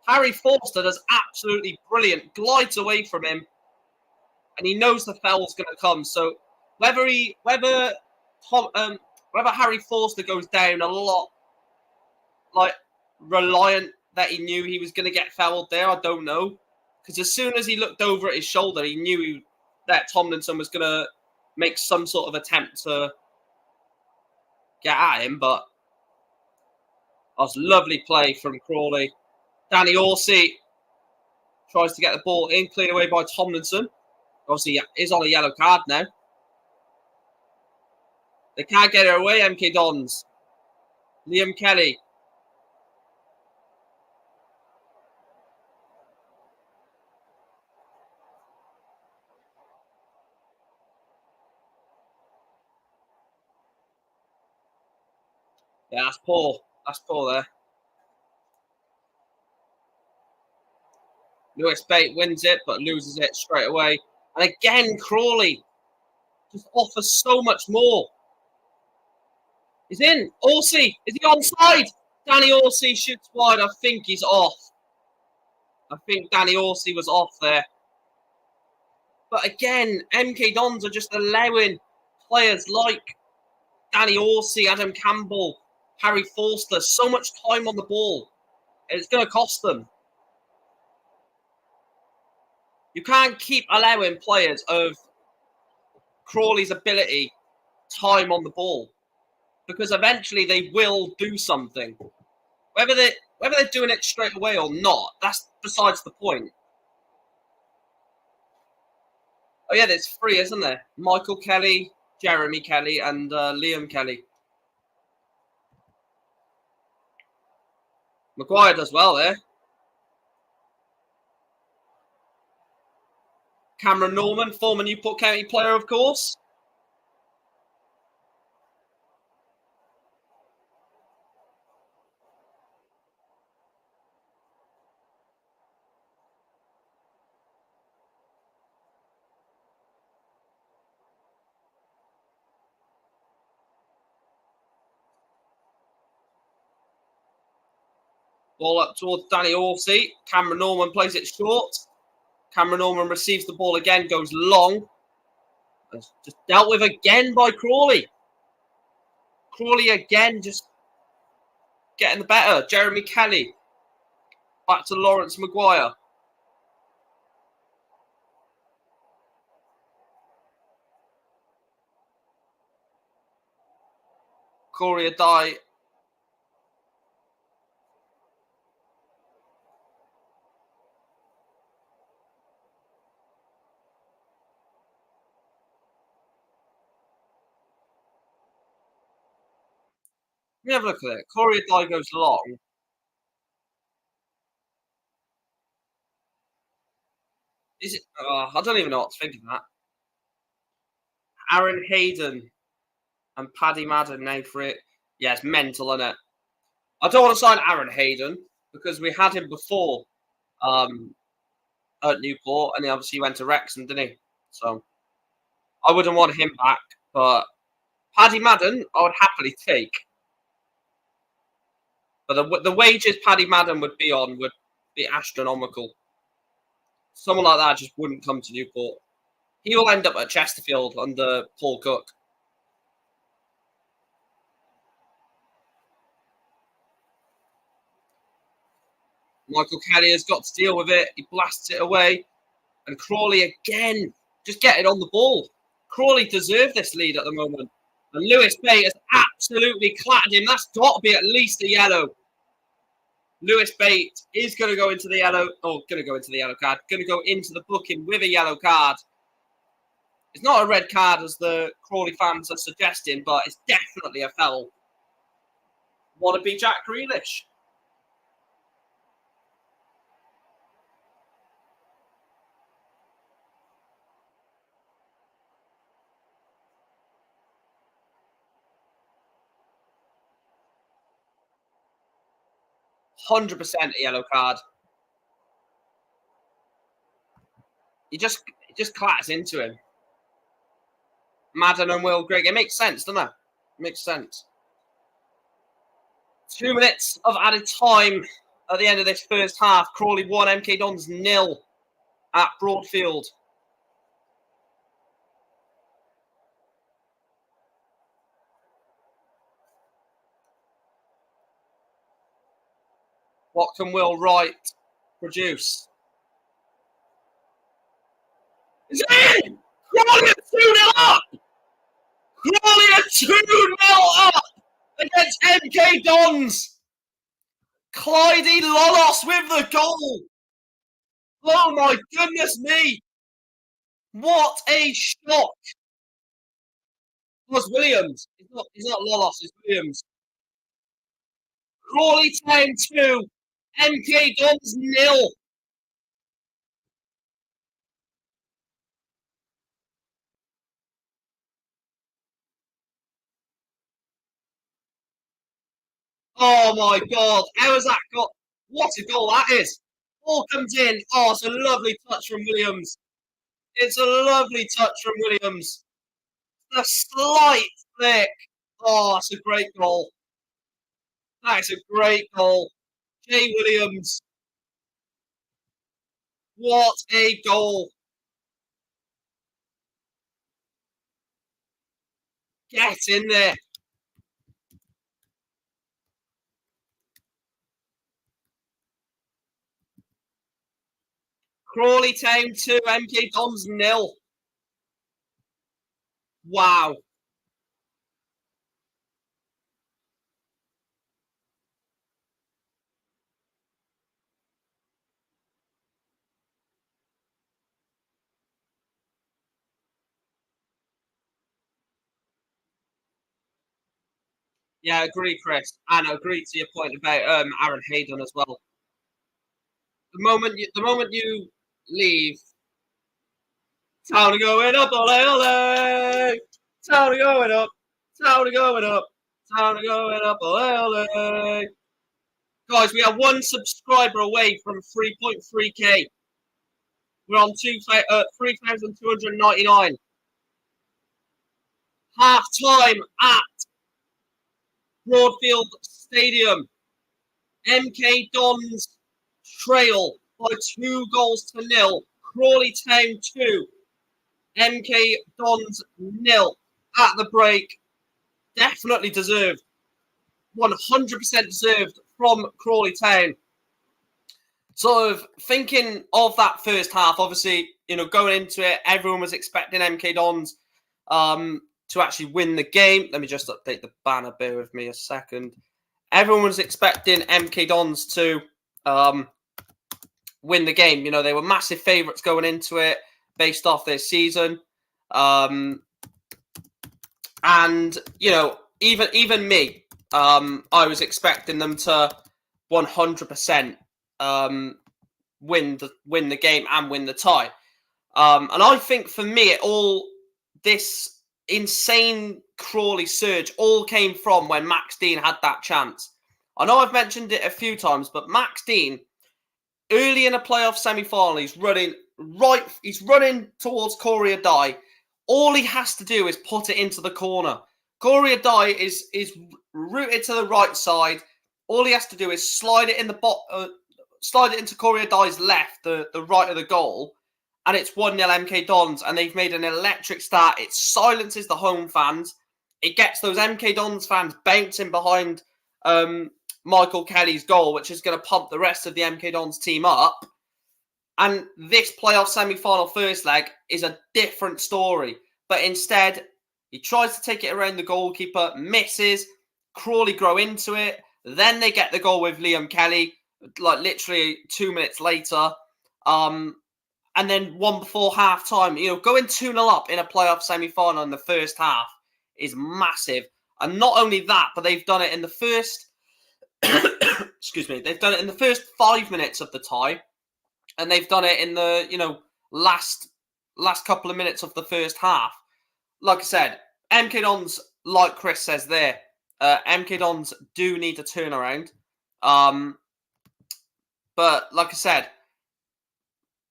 Harry Forster does absolutely brilliant. Glides away from him. And he knows the foul's going to come. So whether Harry Forster goes down a lot, like, reliant that he knew he was going to get fouled there, I don't know. Because as soon as he looked over at his shoulder, he knew that Tomlinson was going to make some sort of attempt to get at him. But that was lovely play from Crawley. Danny Horsey tries to get the ball in, cleared away by Tomlinson. Obviously, he is on a yellow card now. They can't get it away, MK Dons. Liam Kelly. Yeah, that's poor. That's poor there. Lewis Bate wins it, but loses it straight away. And again, Crawley just offers so much more. He's in. Horsey. Is he onside? Danny Horsey shoots wide. I think he's off. I think Danny Horsey was off there. But again, MK Dons are just allowing players like Danny Horsey, Adam Campbell, Harry Forster so much time on the ball. It's going to cost them. You can't keep allowing players of Crawley's ability time on the ball, because eventually they will do something. Whether they're doing it straight away or not, that's besides the point. Oh yeah, there's three, isn't there? Michael Kelly, Jeremy Kelly, and Liam Kelly. Maguire does well there. Cameron Norman, former Newport County player, of course. Ball up towards Danny Horsey. Cameron Norman plays it short. Cameron Norman receives the ball again, goes long. It's just dealt with again by Crawley. Crawley again just getting the better. Jeremy Kelly. Back to Lawrence Maguire. Corey Adai. Let me have a look at it. Corey Adai goes long. Is it? I don't even know what to think of that. Aaron Hayden and Paddy Madden now for it. Yeah, it's mental, isn't it? I don't want to sign Aaron Hayden because we had him before at Newport, and he obviously went to Wrexham, didn't he? So I wouldn't want him back. But Paddy Madden, I would happily take. But the wages Paddy Madden would be on would be astronomical. Someone like that just wouldn't come to Newport. He will end up at Chesterfield under Paul Cook. Michael Kelly has got to deal with it. He blasts it away. And Crawley again, just getting on the ball. Crawley deserve this lead at the moment. And Lewis Bate has absolutely clattered him. That's got to be at least a yellow. Lewis Bate is going to go into the yellow. Oh, going to go into the yellow card. Going to go into the booking with a yellow card. It's not a red card as the Crawley fans are suggesting, but it's definitely a foul. Want to be Jack Grealish? %100 a yellow card. He just clatters into him. Madden and Will Grigg. It makes sense, doesn't it? It makes sense. 2 minutes of added time at the end of this first half. Crawley 1, MK Dons 0 at Broadfield. What can Will Wright produce? Is it in? Crawley are 2-0 up! Crawley are 2-0 up against MK Dons! Clyde Lolos with the goal! Oh my goodness me! What a shock! It was Williams. It's not Lolos, it's Williams. Crawley Town 2, MK Dons 0. Oh my God! How has that got? What a goal that is! Ball comes in. Oh, it's a lovely touch from Williams. It's a lovely touch from Williams. A slight flick. Oh, it's a great goal. That's a great goal. Jay Williams. What a goal. Get in there. Crawley Town 2, MK Dons 0. Wow. Yeah, I agree, Chris. And I agree to your point about Aaron Hayden as well. The moment you leave, town going up, ole ole, town going up, town going up, town going up, ole ole. Guys, we are 1 subscriber away from 3.3k. We're on 3,299. Half time at Broadfield Stadium. MK Dons trail by 2-0. Crawley Town 2, MK Dons 0 at the break. Definitely deserved. 100% deserved from Crawley Town. Sort of thinking of that first half, obviously, going into it, everyone was expecting MK Dons to actually win the game. Let me just update the banner. Bear with me a second. Everyone was expecting MK Dons to win the game. They were massive favourites going into it based off their season. And, even me, I was expecting them to 100% win the game and win the tie. And I think for me, this insane Crawley surge all came from when Max Dean had that chance. I know I've mentioned it a few times, but Max Dean, early in a playoff semi-final, he's running towards Corey Adai. All he has to do is put it into the corner. Corey Adai is rooted to the right side. All he has to do is slide it into Corey Adai's left, the right of the goal, and it's 1-0 MK Dons, and they've made an electric start. It silences the home fans. It gets those MK Dons fans bouncing behind Michael Kelly's goal, which is going to pump the rest of the MK Dons team up. And this playoff semi-final first leg is a different story. But instead, he tries to take it around the goalkeeper, misses. Crawley grow into it. Then they get the goal with Liam Kelly, like literally 2 minutes later. and then one before half time. You know, going 2-0 up in a playoff semi-final in the first half is massive. And not only that, but they've done it in the first excuse me, they've done it in the first 5 minutes of the tie, and they've done it in the, you know, last couple of minutes of the first half. Like I said, MK Dons, like Chris says there, MK Dons do need a turnaround. But like I said,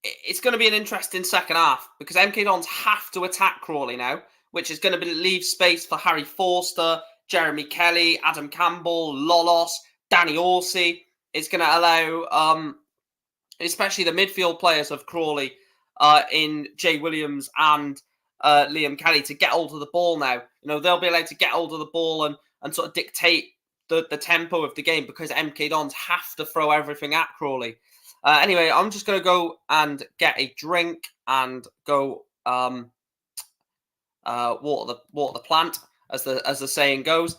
it's going to be an interesting second half because MK Dons have to attack Crawley now, which is going to leave space for Harry Forster, Jeremy Kelly, Adam Campbell, Lolos, Danny Horsey. It's going to allow, especially the midfield players of Crawley, in Jay Williams and Liam Kelly, to get hold of the ball now. You know, they'll be allowed to get hold of the ball and sort of dictate the tempo of the game because MK Dons have to throw everything at Crawley. Anyway, I'm just going to go and get a drink and go water the plant, as the saying goes.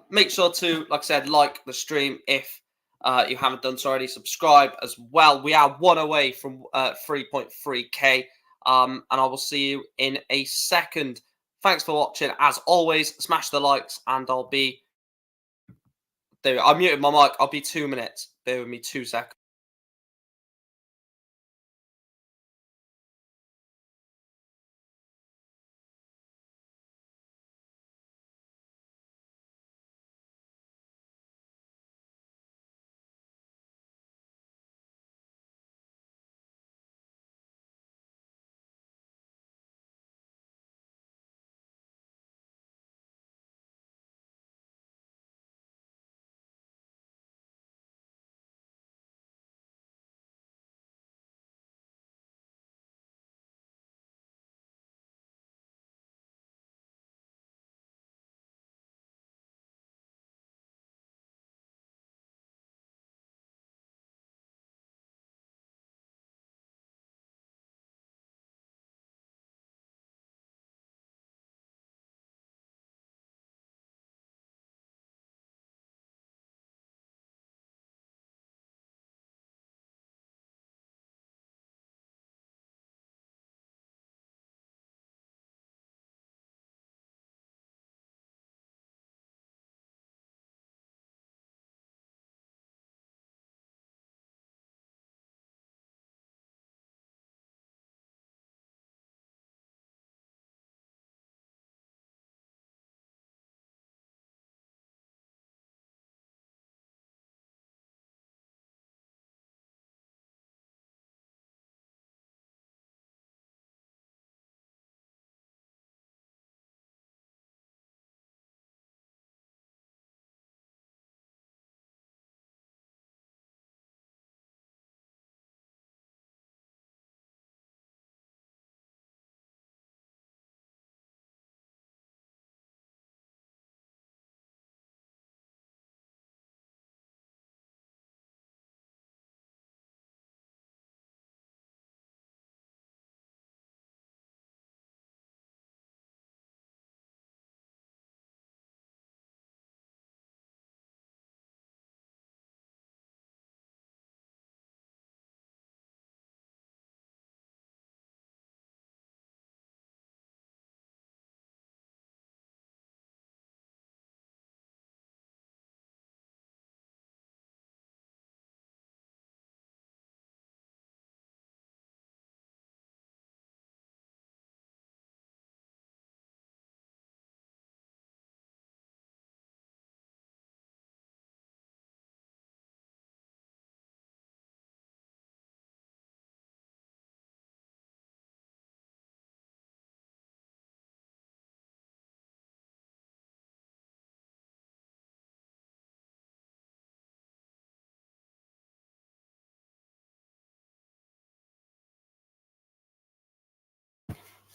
Make sure to, like I said, like the stream if you haven't done so already. Subscribe as well. We are one away from 3.3k. And I will see you in a second. Thanks for watching. As always, smash the likes, and I'll be there. I muted my mic. I'll be 2 minutes. Bear with me 2 seconds.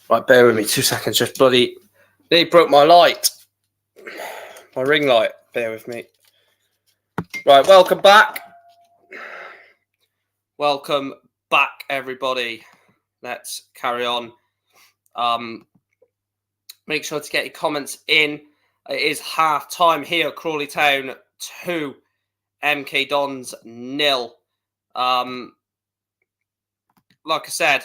Right, bear with me 2 seconds. Just they broke my light. My ring light. Bear with me. Right, welcome back. Welcome back, everybody. Let's carry on. Make sure to get your comments in. It is half time here. Crawley Town 2, MK Dons 0. like I said,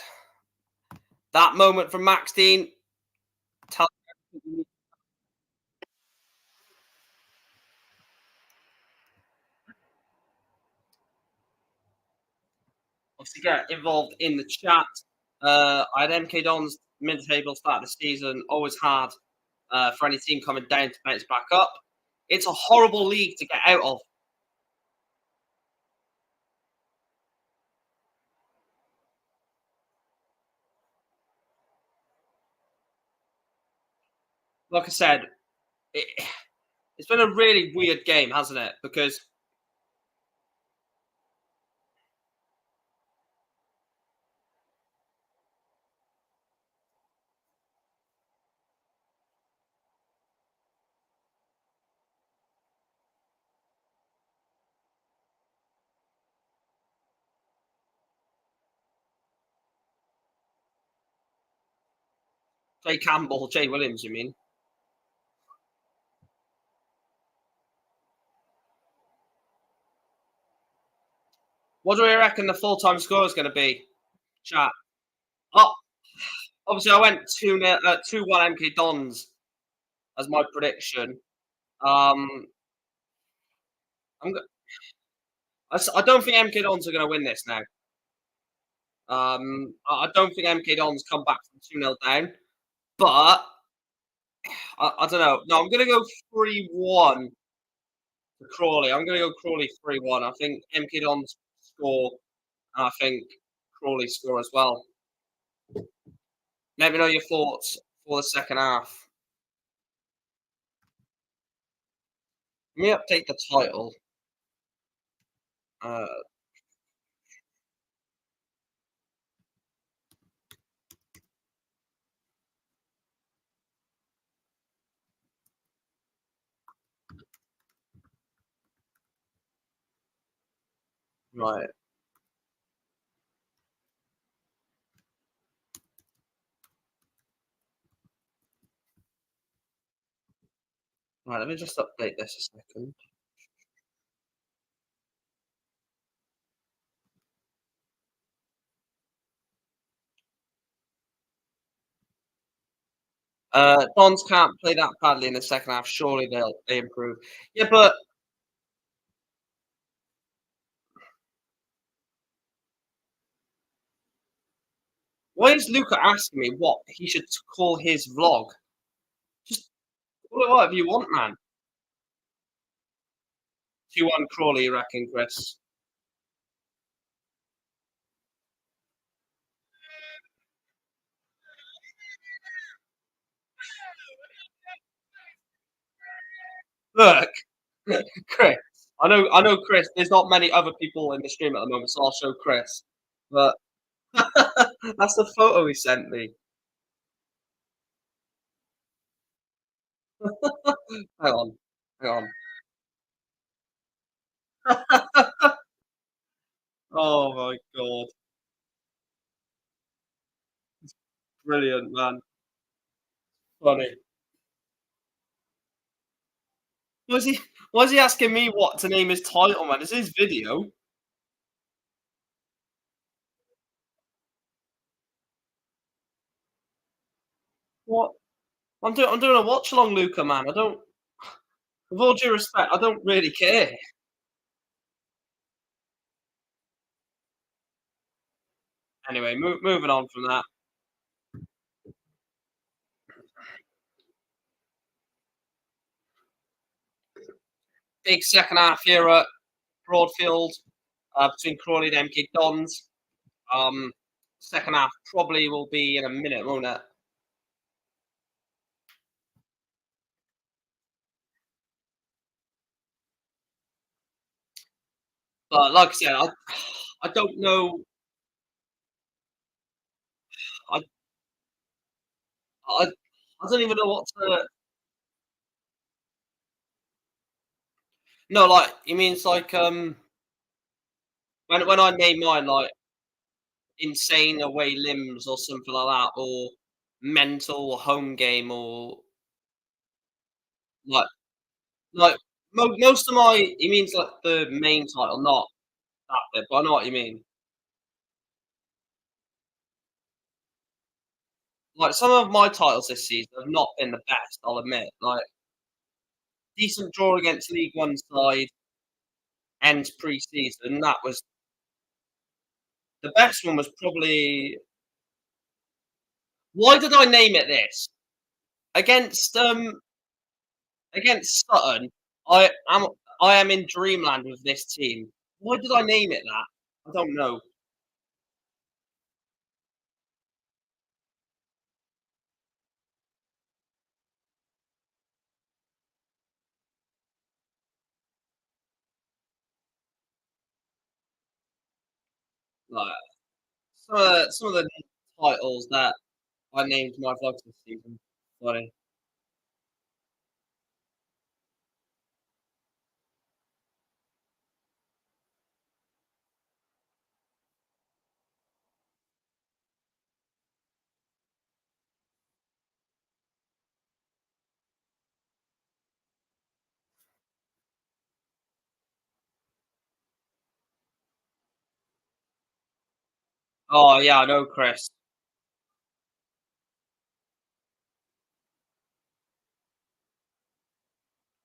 that moment from Max Dean. Tell obviously get involved in the chat. I had MK Dons mid-table start of the season, always hard for any team coming down to bounce back up. It's a horrible league to get out of. Like I said, it, it's been a really weird game, hasn't it? Because Jay Campbell, Jay Williams, you mean? What do we reckon the full-time score is going to be? Chat. Oh, obviously I went 2-1 MK Dons as my prediction. Um, I don't think MK Dons are going to win this now. I don't think MK Dons come back from 2-0 down, but I don't know. No, I'm going to go 3-1 to Crawley. I'm going to go Crawley 3-1. I think MK Dons score, and I think Crawley score as well. Let me know your thoughts for the second half. Let me update the title. Uh, right. Right, let me just update this a second. Dons can't play that badly in the second half. Surely they improve. Yeah, but why is Luca asking me what he should call his vlog? Just call it whatever you want, man. 2-1 Crawley, you reckon, Chris? Look, Chris. I know, Chris. There's not many other people in the stream at the moment, so I'll show Chris. But that's the photo he sent me. Hang on, hang on. Oh my god, brilliant, man. Funny. Was he? Why is he asking me what to name his title, man? Is his video? What? I'm doing a watch along, Luca, man. I don't. With all due respect, I don't really care. Anyway, moving on from that. Big second half here at Broadfield between Crawley and MK Dons. Um, Second half probably will be in a minute, won't it? But like I said, I don't know. I, I I don't even know what to. No, like he means like when I name mine like insane away limbs or something like that, or mental home game, or like like most of my he means like the main title, not that bit. But I know what you mean. Like some of my titles this season have not been the best, I'll admit. Like decent draw against League One side, ends pre-season. That was the best one. Was probably why did I name it this against against Sutton? I am I am in dreamland with this team. Why did I name it that? I don't know. Like some of the titles that I named my vlogs this season. Funny. Oh yeah, I know, Chris.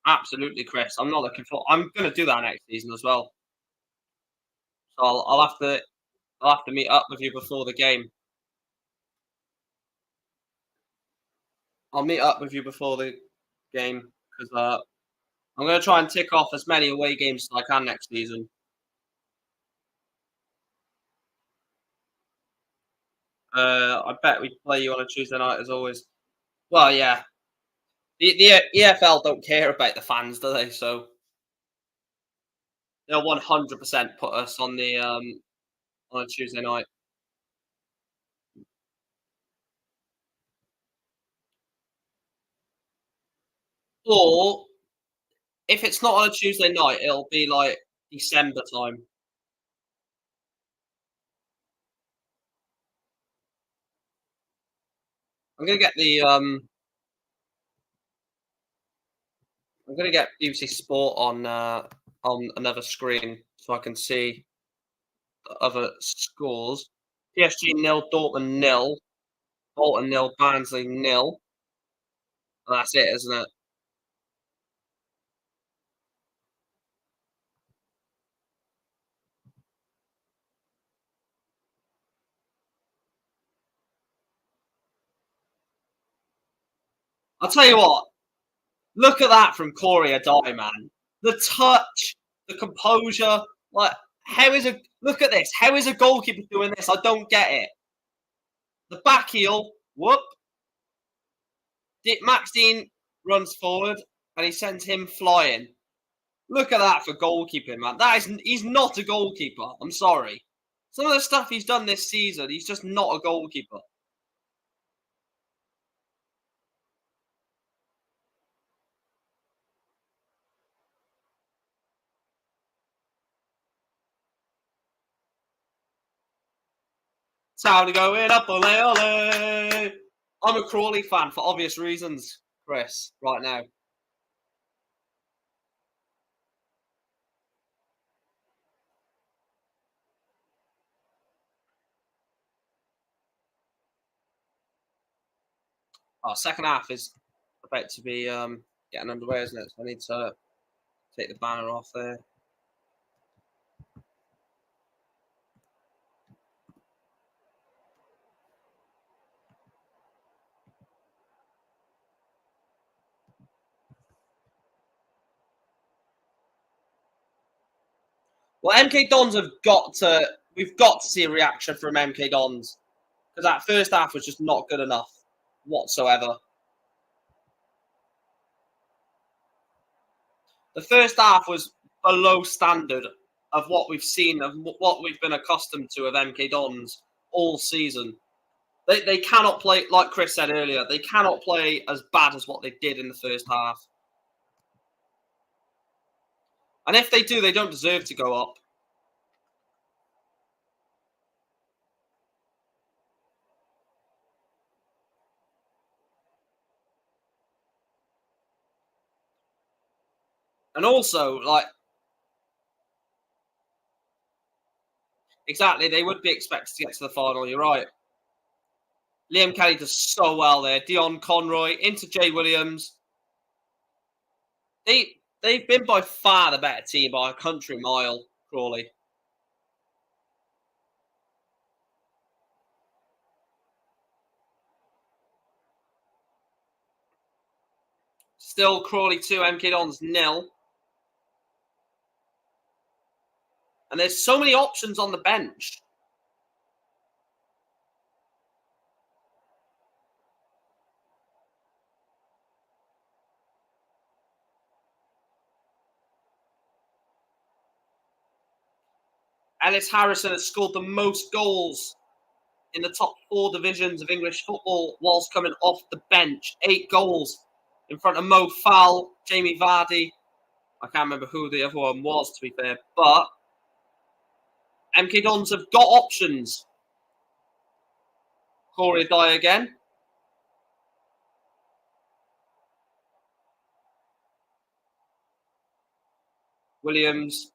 Absolutely, Chris. I'm not looking for. I'm going to do that next season as well. So I'll have to meet up with you before the game. I'll meet up with you before the game because I'm going to try and tick off as many away games as I can next season. I bet we play you on a Tuesday night as always. Well, yeah. The EFL don't care about the fans, do they? So they'll 100% put us on a Tuesday night. Or if it's not on a Tuesday night, it'll be like December time. I'm gonna get the I'm gonna get BBC Sport on another screen so I can see the other scores. PSG nil, Dortmund nil, Bolton nil, Barnsley nil. And that's it, isn't it? I'll tell you what. Look at that from Corey Adai, man. The touch, the composure. Like, how is a look at this? How is a goalkeeper doing this? I don't get it. The back heel, whoop. Max Dean runs forward and he sends him flying. Look at that for goalkeeping, man. He's not a goalkeeper. I'm sorry. Some of the stuff he's done this season, he's just not a goalkeeper. Time to go in up, ole ole. I'm a Crawley fan for obvious reasons, Chris, right now. Oh, second half is about to be getting underway, isn't it? So I need to take the banner off there. Well, MK Dons have got to. We've got to see a reaction from MK Dons because that first half was just not good enough whatsoever. The first half was below standard of what we've seen, of what we've been accustomed to of MK Dons all season. They cannot play, like Chris said earlier, they cannot play as bad as what they did in the first half. And if they do, they don't deserve to go up. And also, like, exactly, they would be expected to get to the final, you're right. Liam Kelly does so well there. Dion Conroy into Jay Williams. They've been by far the better team by a country mile, Crawley. Still Crawley 2, MK Dons 0. And there's so many options on the bench. Ellis Harrison has scored the most goals in the top 4 divisions of English football whilst coming off the bench. 8 goals in front of Mo Fowl, Jamie Vardy. I can't remember who the other one was, to be fair. But MK Dons have got options. Corey Dye again. Williams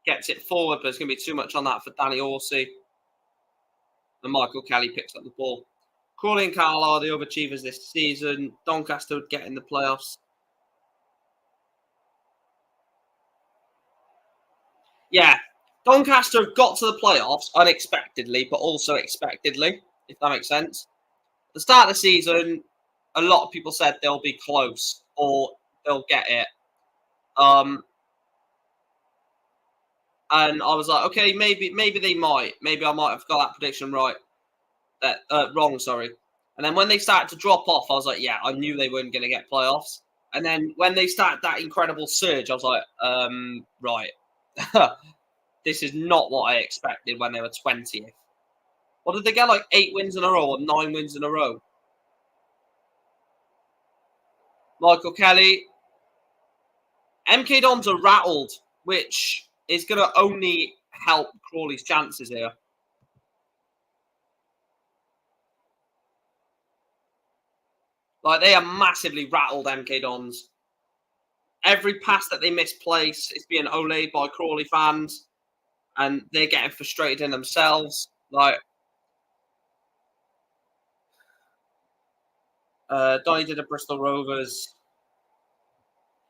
gets it forward, but it's going to be too much on that for Danny Horsey. And Michael Kelly picks up the ball. Crawley and Carlisle are the overachievers this season. Doncaster would get in the playoffs. Yeah, Doncaster have got to the playoffs unexpectedly, but also expectedly, if that makes sense. At the start of the season, a lot of people said they'll be close or they'll get it. And I was like, okay, maybe they might. Maybe I might have got that prediction right. Wrong, sorry. And then when they started to drop off, I was like, yeah, I knew they weren't going to get playoffs. And then when they started that incredible surge, I was like, right. This is not what I expected when they were 20th. What did they get, like 8 wins in a row or 9 wins in a row? Michael Kelly. MK Dons are rattled, which is going to only help Crawley's chances here. Like, they are massively rattled, MK Dons. Every pass that they misplace is being olayed by Crawley fans, and they're getting frustrated in themselves. Like, Donny did a Bristol Rovers.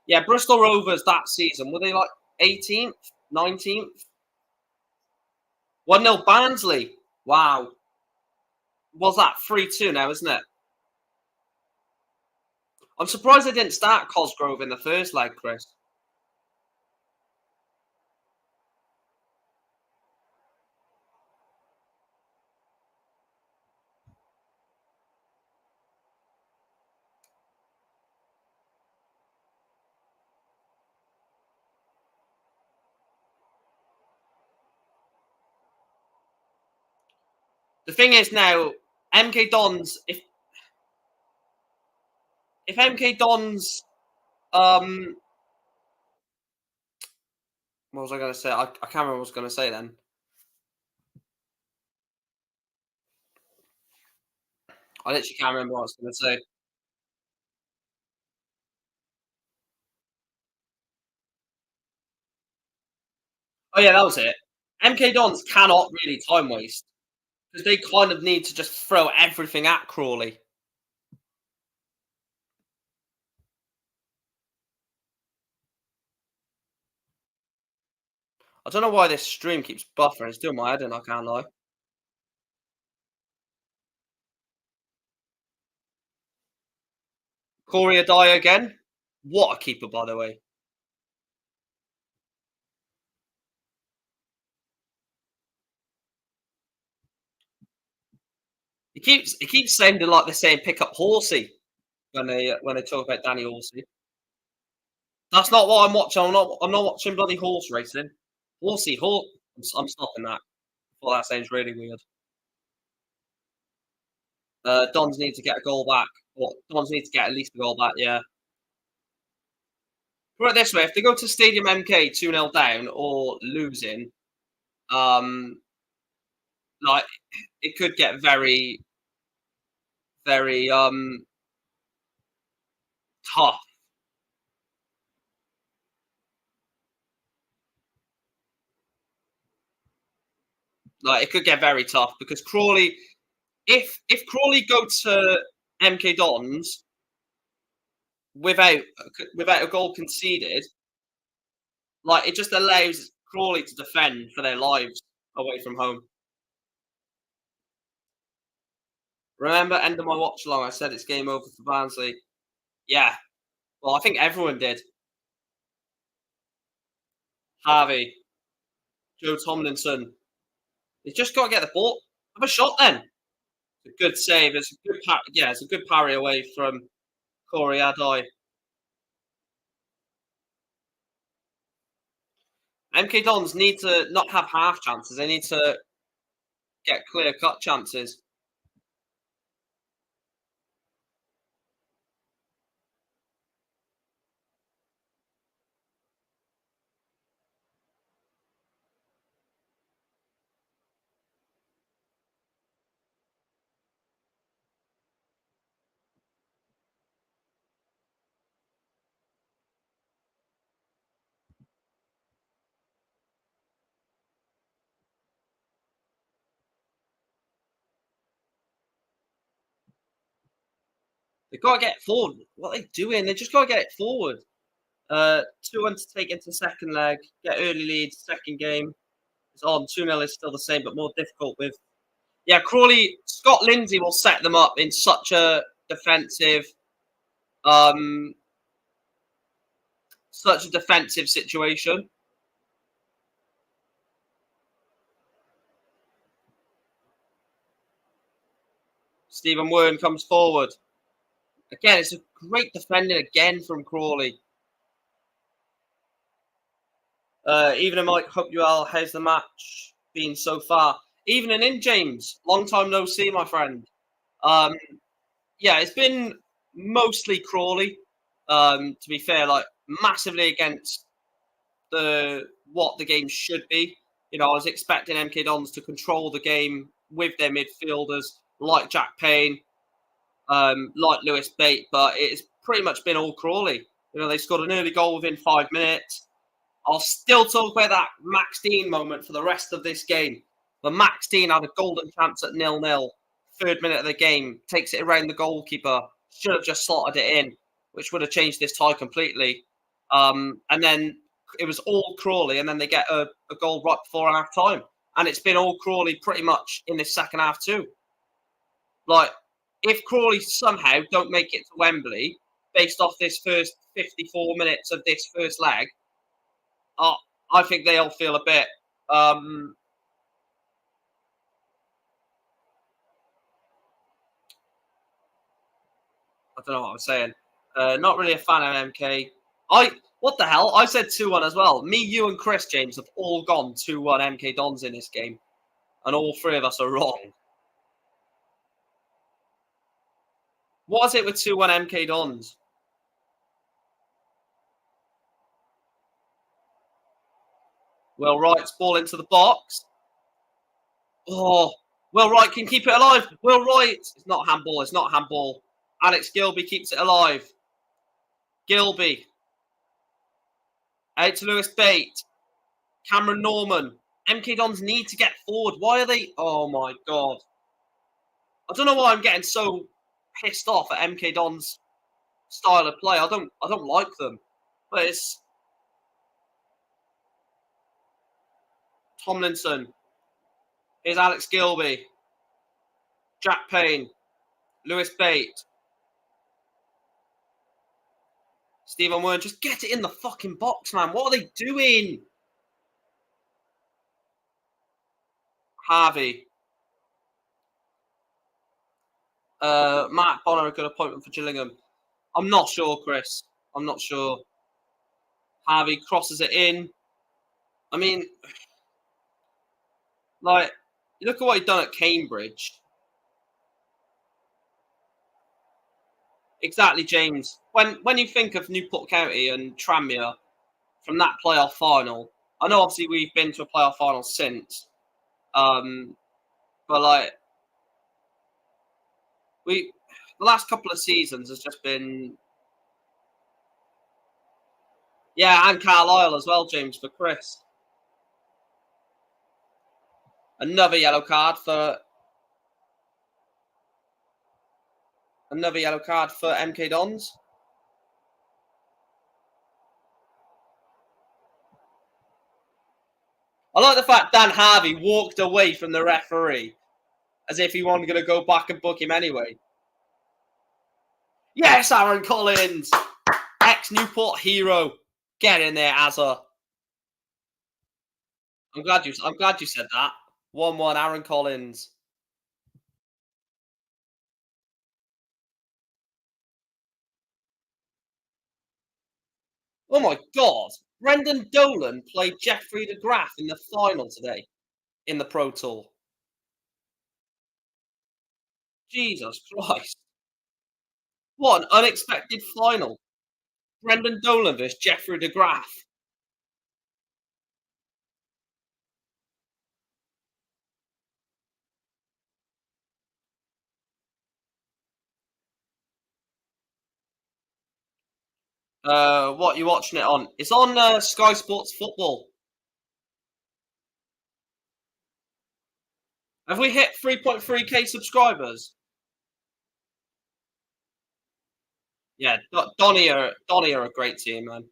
Yeah, Bristol Rovers that season, were they like 18th, 19th? 1-0 Barnsley. Wow. Was that 3-2 now, isn't it? I'm surprised they didn't start Cosgrove in the first leg, Chris. The thing is now, MK Dons, if MK Dons, what was I going to say? I can't remember what I was going to say then. I literally can't remember what I was going to say. Oh yeah, that was it. MK Dons cannot really time waste because they kind of need to just throw everything at Crawley. I don't know why this stream keeps buffering. It's doing my head in, I can't lie. Corey Adai again. What a keeper, by the way. He keeps sounding like they're saying pick up Horsey when they talk about Danny Horsey. That's not what I'm watching. I'm not watching bloody horse racing. Horsey. I'm stopping that. Well, that sounds really weird. Dons need to get a goal back. Well, Dons need to get at least a goal back, yeah. Put it this way, if they go to Stadium MK 2-0 down or losing, like it could get very, very tough. Like it could get very tough because Crawley If Crawley go to MK Dons without without a goal conceded, like it just allows Crawley to defend for their lives away from home. Remember, end of my watch long, I said it's game over for Barnsley. Yeah, well, I think everyone did. Harvey, Joe Tomlinson. They just got to get the ball. Have a shot then. It's a good save. It's a good yeah, it's a good parry away from Corey Adai. MK Dons need to not have half chances. They need to get clear cut chances. They've got to get forward. What are they doing? They just got to get it forward. 2-1 to take into second leg. Get early lead. Second game. It's on. 2-0 is still the same, but more difficult with. Yeah, Crawley. Scott Lindsay will set them up in such a defensive, um, such a defensive situation. Stephen Wern comes forward. Again, it's a great defending again from Crawley. Evening, Mike. Hope you well. How's the match been so far? Evening in, James. Long time no see, my friend. Yeah, it's been mostly Crawley. To be fair, like massively against what the game should be. You know, I was expecting MK Dons to control the game with their midfielders like Jack Payne, like Lewis Bate, but it's pretty much been all Crawley. You know, they scored an early goal within 5 minutes. I'll still talk about that Max Dean moment for the rest of this game. But Max Dean had a golden chance at 0-0. 3rd minute of the game, takes it around the goalkeeper. Should have just slotted it in, which would have changed this tie completely. And then it was all Crawley, and then they get a goal right before half time. And it's been all Crawley pretty much in this second half too. Like, if Crawley somehow don't make it to Wembley, based off this first 54 minutes of this first leg, I think they'll feel a bit. I don't know what I'm saying. Not really a fan of MK. What the hell? I said 2-1 as well. Me, you, and Chris James have all gone 2-1 MK Dons in this game, and all 3 of us are wrong. What is it with 2-1 MK Dons? Will Wright's ball into the box. Oh, Will Wright can keep it alive. Will Wright. It's not handball. It's not handball. Alex Gilby keeps it alive. Gilby. Out to Lewis Bate. Cameron Norman. MK Dons need to get forward. Why are they? Oh my god! I don't know why I'm getting so pissed off at MK Dons' style of play. I don't like them, but it's Tomlinson. Here's Alex Gilby. Jack Payne. Lewis Bate. Stephen Wern. Just get it in the fucking box, man. What are they doing? Harvey. Matt Bonner, a good appointment for Gillingham. I'm not sure, Chris. I'm not sure. Harvey crosses it in. I mean, like, you look at what he'd done at Cambridge. Exactly, James. When you think of Newport County and Tranmere from that playoff final, I know obviously we've been to a playoff final since, but like the last couple of seasons has just been, yeah, and Carlisle as well, James, for Chris. Another yellow card for Another yellow card for MK Dons. I like the fact Dan Harvey walked away from the referee as if he wasn't going to go back and book him anyway. Yes, Aaron Collins, ex-Newport hero, get in there, Azza. I'm glad you said that. 1-1, Aaron Collins. Oh my God, Brendan Dolan played Jeffrey de Graaf in the final today in the Pro Tour. Jesus Christ. What an unexpected final. Brendan Dolan versus Jeffrey de Graaf. What are you watching it on? It's on Sky Sports Football. Have we hit 3.3k subscribers? Yeah, Donny are a great team, man.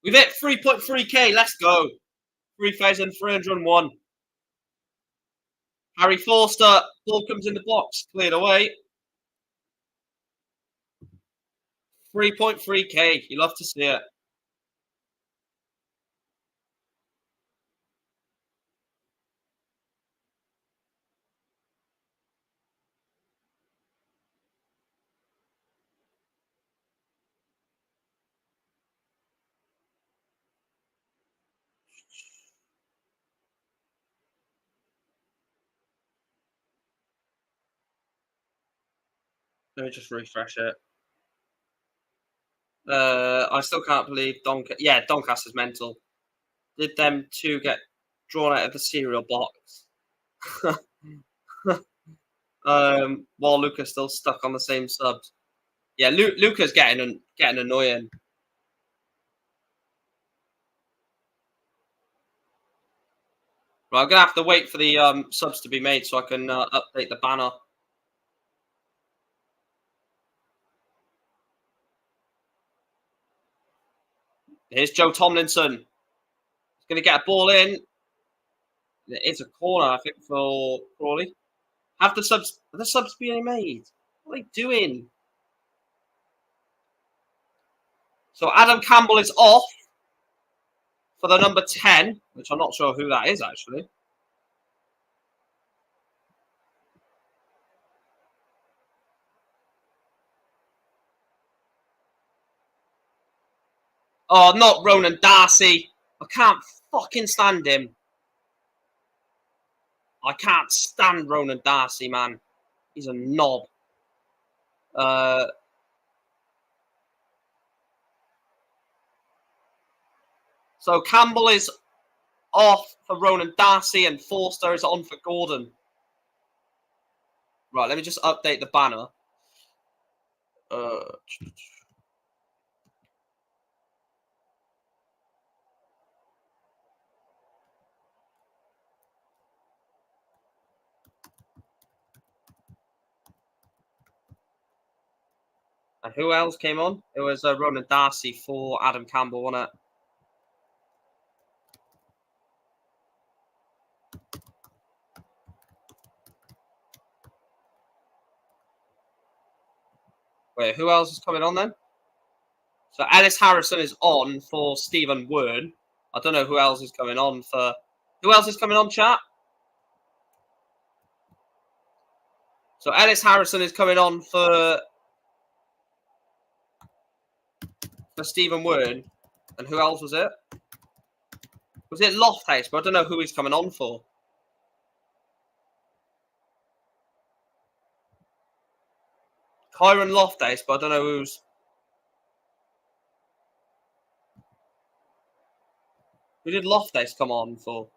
We've hit 3.3k. Let's go. 3,301. Harry Forster. Ball comes in the box. Cleared away. 3.3k. You love to see it. Let me just refresh it. I still can't believe Doncaster's mental. Did them two get drawn out of the cereal box? While Luca's still stuck on the same subs. Yeah, Luca's getting annoying. Right, I'm gonna have to wait for the subs to be made so I can update the banner. Here's Joe Tomlinson. He's gonna get a ball in. It's a corner, I think, for Crawley. Are the subs being made? What are they doing? So Adam Campbell is off for the number 10, which I'm not sure who that is actually. Oh, not Ronan Darcy. I can't fucking stand him. I can't stand Ronan Darcy, man. He's a knob. So Campbell is off for Ronan Darcy and Forster is on for Gordon. Right, let me just update the banner. And who else came on? It was Ronan Darcy for Adam Campbell, wasn't it? Wait, who else is coming on then? So Ellis Harrison is on for Stephen Wern. I don't know who else is coming on for... Who else is coming on, chat? So Ellis Harrison is coming on for Stephen Wern. And who else was it? Was it Lofthouse? But I don't know who he's coming on for. Kyron Lofthouse, but I don't know who's... Who did Lofthouse come on for?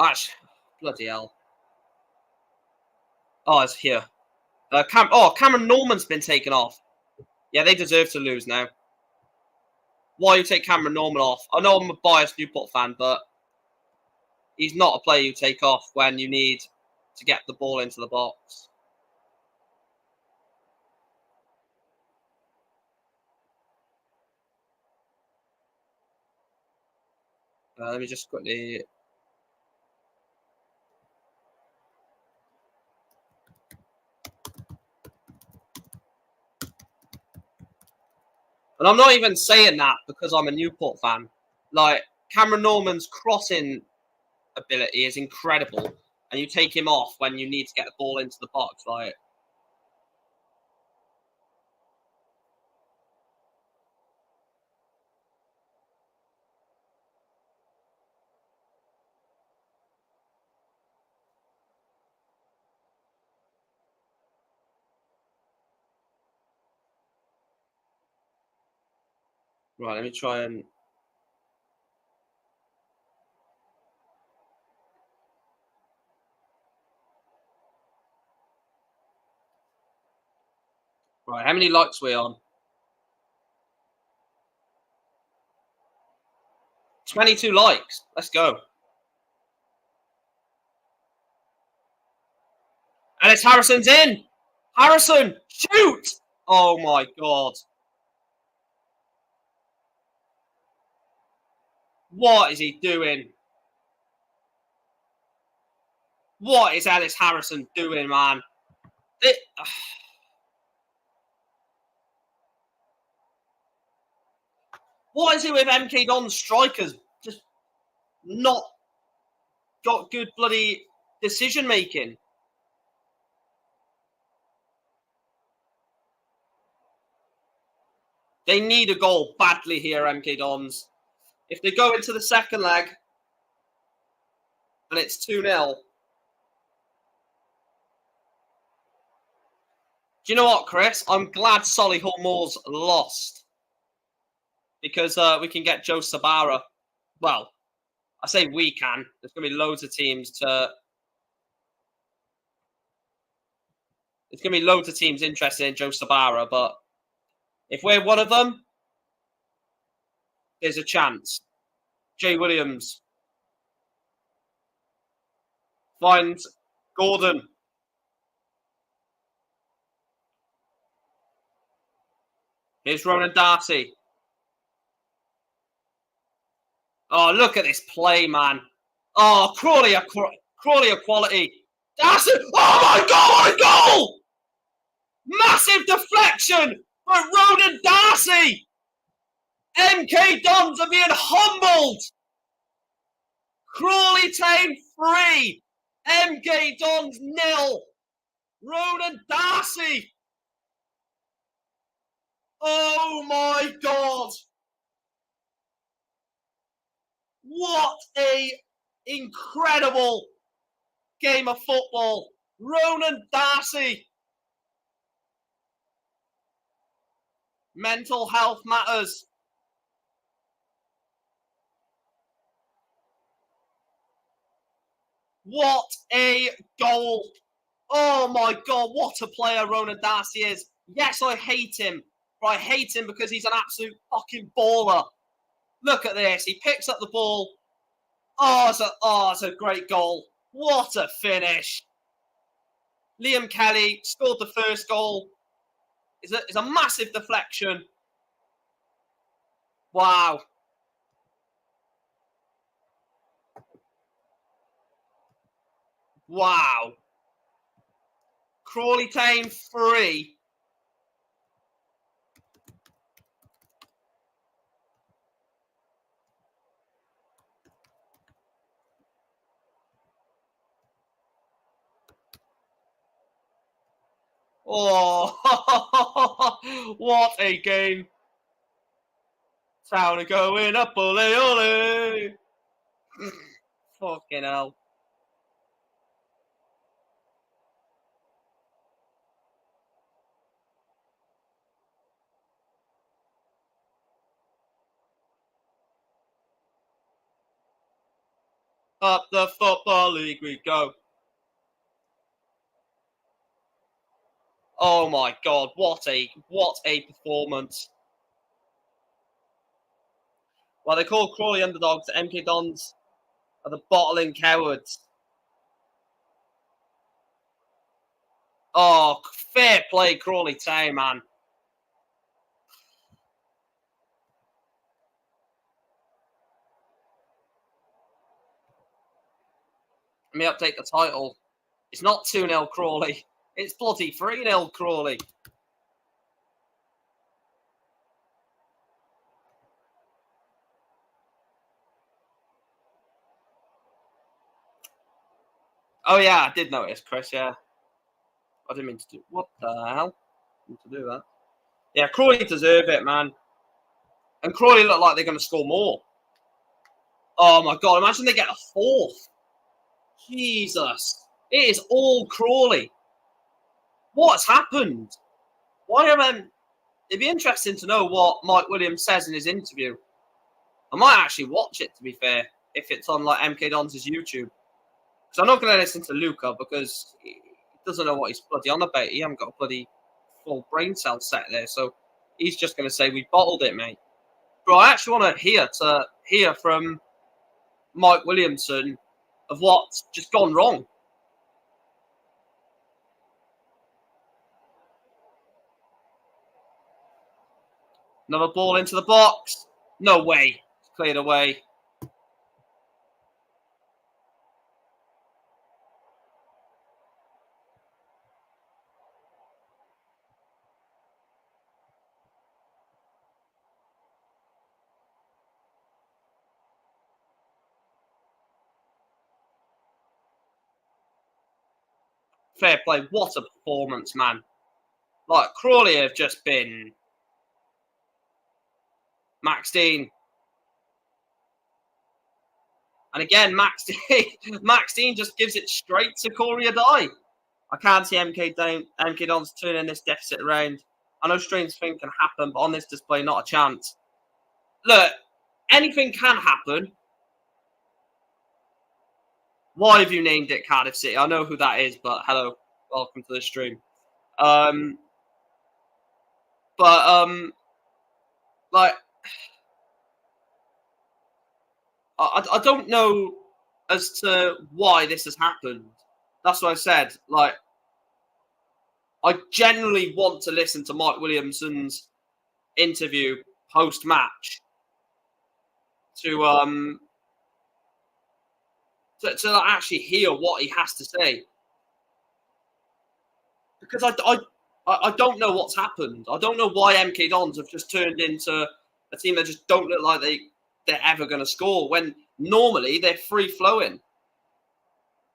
Actually, bloody hell. Oh, it's here. Cameron Norman's been taken off. Yeah, they deserve to lose now. Why you take Cameron Norman off? I know I'm a biased Newport fan, but He's not a player you take off when you need to get the ball into the box. Let me just quickly. And I'm not even saying that because I'm a Newport fan. Like, Cameron Norman's crossing ability is incredible, and you take him off when you need to get the ball into the box. Like, right, let me try and. Right, how many likes we on? 22 likes. Let's go. And it's Harrison's in. Harrison, shoot! Oh my God. What is he doing? What is Ellis Harrison doing, man? What is it with MK Don's strikers? Just not got good bloody decision making. They need a goal badly here, MK Dons. If they go into the second leg and it's 2-0. Do you know what, Chris? I'm glad Solihull Moors lost. Because we can get Joe Sabara. Well, I say we can. There's going to be loads of teams to... There's going to be loads of teams interested in Joe Sabara, but if we're one of them, there's a chance. Jay Williams finds Gordon. Here's Ronan Darcy. Oh, look at this play, man. Oh, Crawley quality. Darcy. Oh, my God, what a goal! Massive deflection for Ronan Darcy. MK Dons are being humbled. Crawley Town 3. MK Dons 0. Ronan Darcy. Oh my God. What a incredible game of football. Ronan Darcy. Mental health matters. What a goal. Oh my God, what a player Ronan Darcy is. Yes, I hate him, but I hate him because he's an absolute fucking baller. Look at this. He picks up the ball. It's a great goal. What a finish. Liam Kelly scored the first goal. It's a massive deflection. Wow. Wow. Crawley Town 3. Oh, what a game. Town are going up, ole, ole. Fucking hell. Up the Football League we go. Oh my God, what a performance. Well, they call Crawley underdogs. MK Dons Are the bottling cowards. Oh, fair play, Crawley Town, man. Let me update the title. It's not 2-0 Crawley. It's bloody 3-0 Crawley. Oh, yeah, I did notice, Chris, yeah. I didn't mean to do... What the hell? I didn't mean to do that. Yeah, Crawley deserve it, man. And Crawley look like they're going to score more. Oh, my God. Imagine they get a fourth. Jesus. It is all Crawley. What's happened? Why am I... It'd be interesting to know what Mike Williams says in his interview. I might actually watch it, to be fair, if it's on like MK Dons' YouTube. Because I'm not going to listen to Luca because he doesn't know what he's bloody on about. He hasn't got a bloody full brain cell set there. So he's just going to say, we bottled it, mate. But I actually want to hear from Mike Williamson of what's just gone wrong. Another ball into the box. No way. It's cleared away. Fair play. What a performance, man. Like, Crawley have just been Max Dean. And again, Max Dean just gives it straight to Corey Adai. I can't see MK Dons turning this deficit around. I know strange things can happen, but on this display, not a chance. Look, anything can happen. Why have you named it Cardiff City? I know who that is, but hello. Welcome to the stream. Like, I don't know as to why this has happened. That's what I said. Like, I generally want to listen to Mike Williamson's interview post-match to actually hear what he has to say. Because I don't know what's happened. I don't know why MK Dons have just turned into a team that just don't look like they're ever going to score when normally they're free-flowing.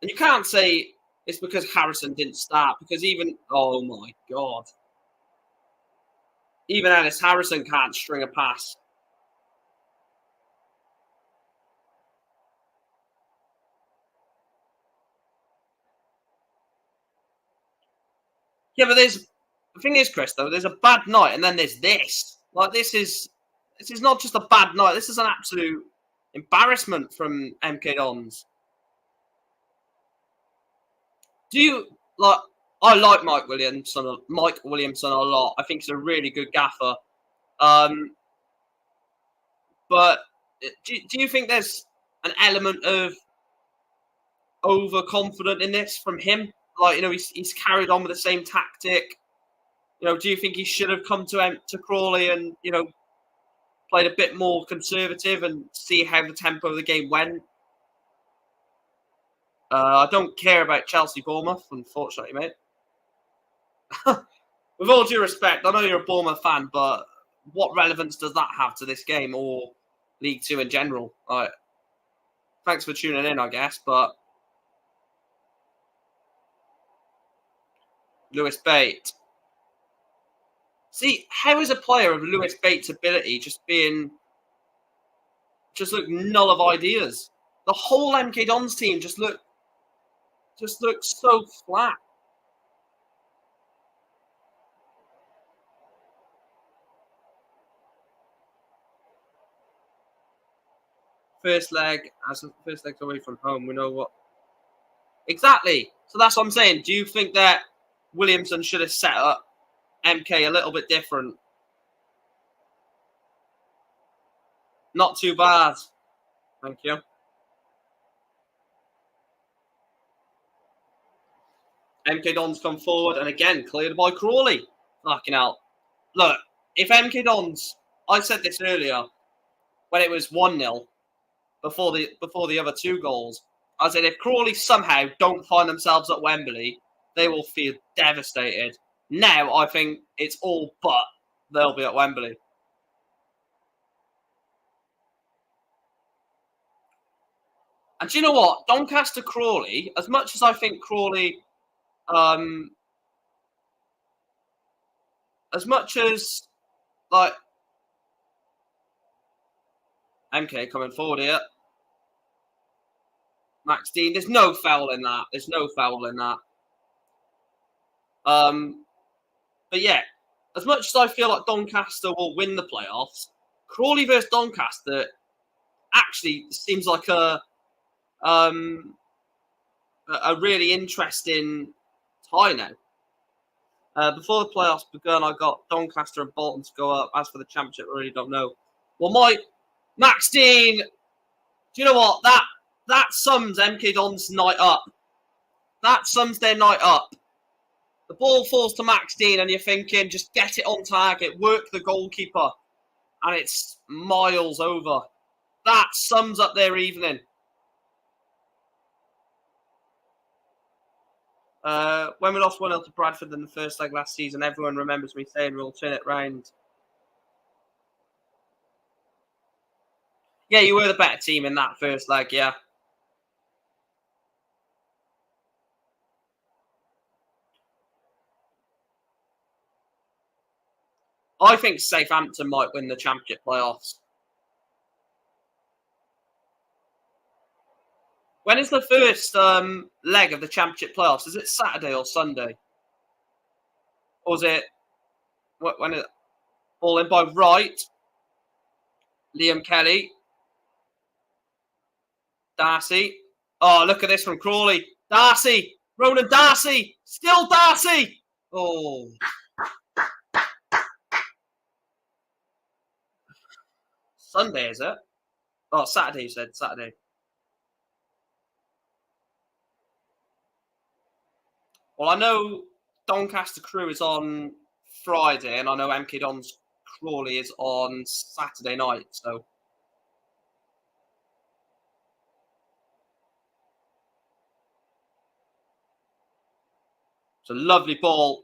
And you can't say it's because Harrison didn't start because even... Oh, my God. Even Ellis Harrison can't string a pass. Yeah, but the thing is, Chris, though, there's a bad night and then there's this. Like, this is not just a bad night. This is an absolute embarrassment from MK Dons. Do you like? I like Mike Williamson a lot. I think he's a really good gaffer. But do you think there's an element of overconfident in this from him? Like, you know, he's carried on with the same tactic. You know, do you think he should have come to Crawley and, you know, played a bit more conservative and see how the tempo of the game went? I don't care about Chelsea Bournemouth, unfortunately, mate. With all due respect, I know you're a Bournemouth fan, but what relevance does that have to this game or League Two in general? Like, thanks for tuning in, I guess, but Lewis Bate. See, how is a player of Lewis Bates' ability just look null of ideas? The whole MK Dons team just looked so flat. First leg's away from home. We know what exactly. So that's what I'm saying. Do you think that Williamson should have set up MK a little bit different? Not too bad. Thank you. MK Dons come forward, and again, cleared by Crawley. Fucking hell. Look, if MK Dons, I said this earlier, when it was 1-0, before the other 2 goals, I said if Crawley somehow don't find themselves at Wembley, they will feel devastated. Now, I think it's all but they'll be at Wembley. And do you know what? Doncaster Crawley, as much as I think Crawley, as much as, like, MK coming forward here. Max Dean, there's no foul in that. There's no foul in that. But yeah, as much as I feel like Doncaster will win the playoffs, Crawley versus Doncaster actually seems like a really interesting tie now. Before the playoffs began, I got Doncaster and Bolton to go up. As for the championship, I really don't know. Well, Max Dean, do you know what? That sums MK Dons' night up. That sums their night up. The ball falls to Max Dean, and you're thinking, just get it on target, work the goalkeeper, and it's miles over. That sums up their evening. When we lost 1-0 to Bradford in the first leg last season, everyone remembers me saying we'll turn it round. Yeah, you were the better team in that first leg, yeah. I think Southampton might win the championship playoffs. When is the first leg of the championship playoffs? Is it Saturday or Sunday? Or is it when it ball in by Wright? Liam Kelly. Darcy. Oh, look at this from Crawley. Darcy. Ronan Darcy. Still Darcy. Oh. Sunday, is it? Oh, Saturday, you said. Saturday. Well, I know Doncaster Crew is on Friday, and I know MK Dons Crawley is on Saturday night, so. It's a lovely ball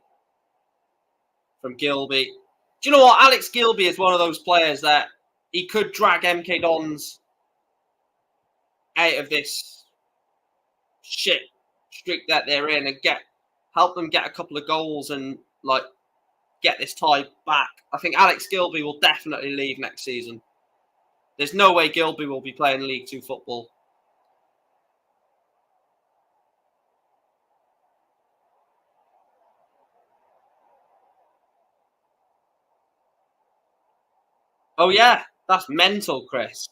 from Gilby. Do you know what? Alex Gilby is one of those players that he could drag MK Dons out of this shit streak that they're in and help them get a couple of goals and like get this tie back. I think Alex Gilby will definitely leave next season. There's no way Gilby will be playing League 2 football. Oh yeah, that's mental, Chris.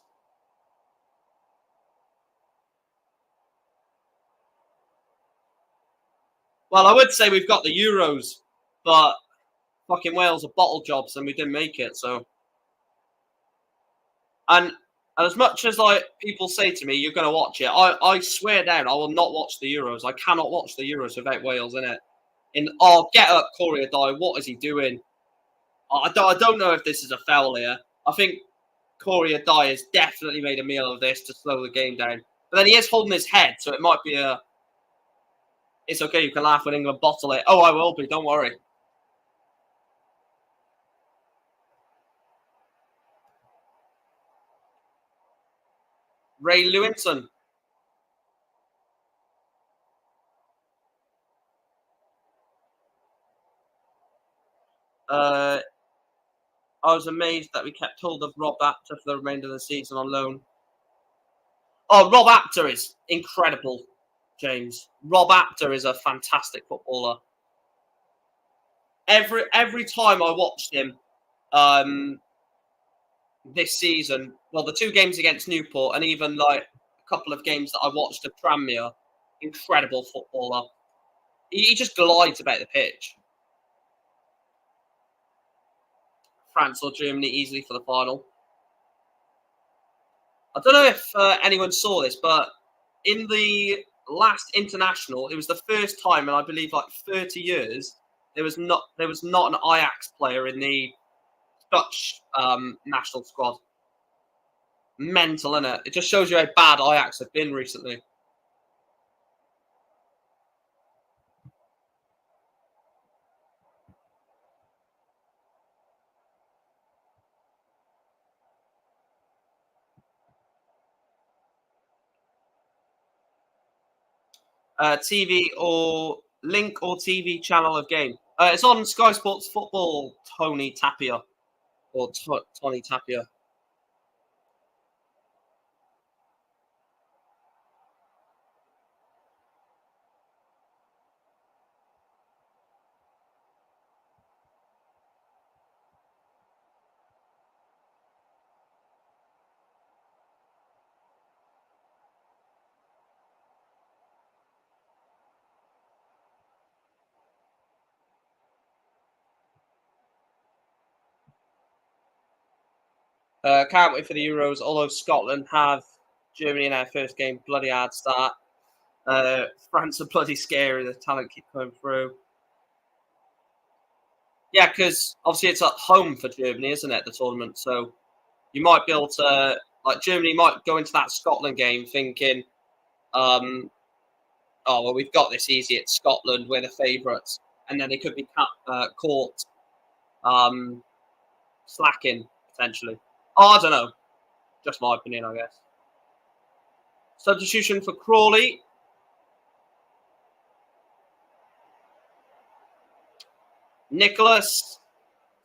Well, I would say we've got the Euros, but fucking Wales are bottle jobs and we didn't make it, so. And as much as like people say to me, you're going to watch it, I swear down, I will not watch the Euros. I cannot watch the Euros without Wales in it. Get up, Corey Adai. What is he doing? I don't know if this is a foul here. I think Corey Adai has definitely made a meal of this to slow the game down. But then he is holding his head, so it might be a. It's okay, you can laugh when England bottle it. Oh, I will be, don't worry. Ray Lewinson. I was amazed that we kept hold of Rob Apter for the remainder of the season on loan. Oh, Rob Apter is incredible, James. Rob Apter is a fantastic footballer. Every time I watched him this season, well, the 2 games against Newport and even like a couple of games that I watched at Tranmere, incredible footballer. He just glides about the pitch. France or Germany easily for the final. I don't know if anyone saw this, but in the last international, it was the first time in I believe like 30 years there was not an Ajax player in the Dutch national squad. Mental, innit? It just shows you how bad Ajax have been recently. TV or link or TV channel of game. It's on Sky Sports Football. Tony Tapia or Tony Tapia. Can't wait for the Euros. Although Scotland have Germany in our first game, bloody hard start. France are bloody scary. The talent keep coming through. Yeah, because obviously it's at home for Germany, isn't it? The tournament, so you might be able to like Germany might go into that Scotland game thinking, oh well, we've got this easy. It's Scotland. We're the favourites, and then they could be caught um, slacking potentially. Oh, I don't know. Just my opinion, I guess. Substitution for Crawley. Nicholas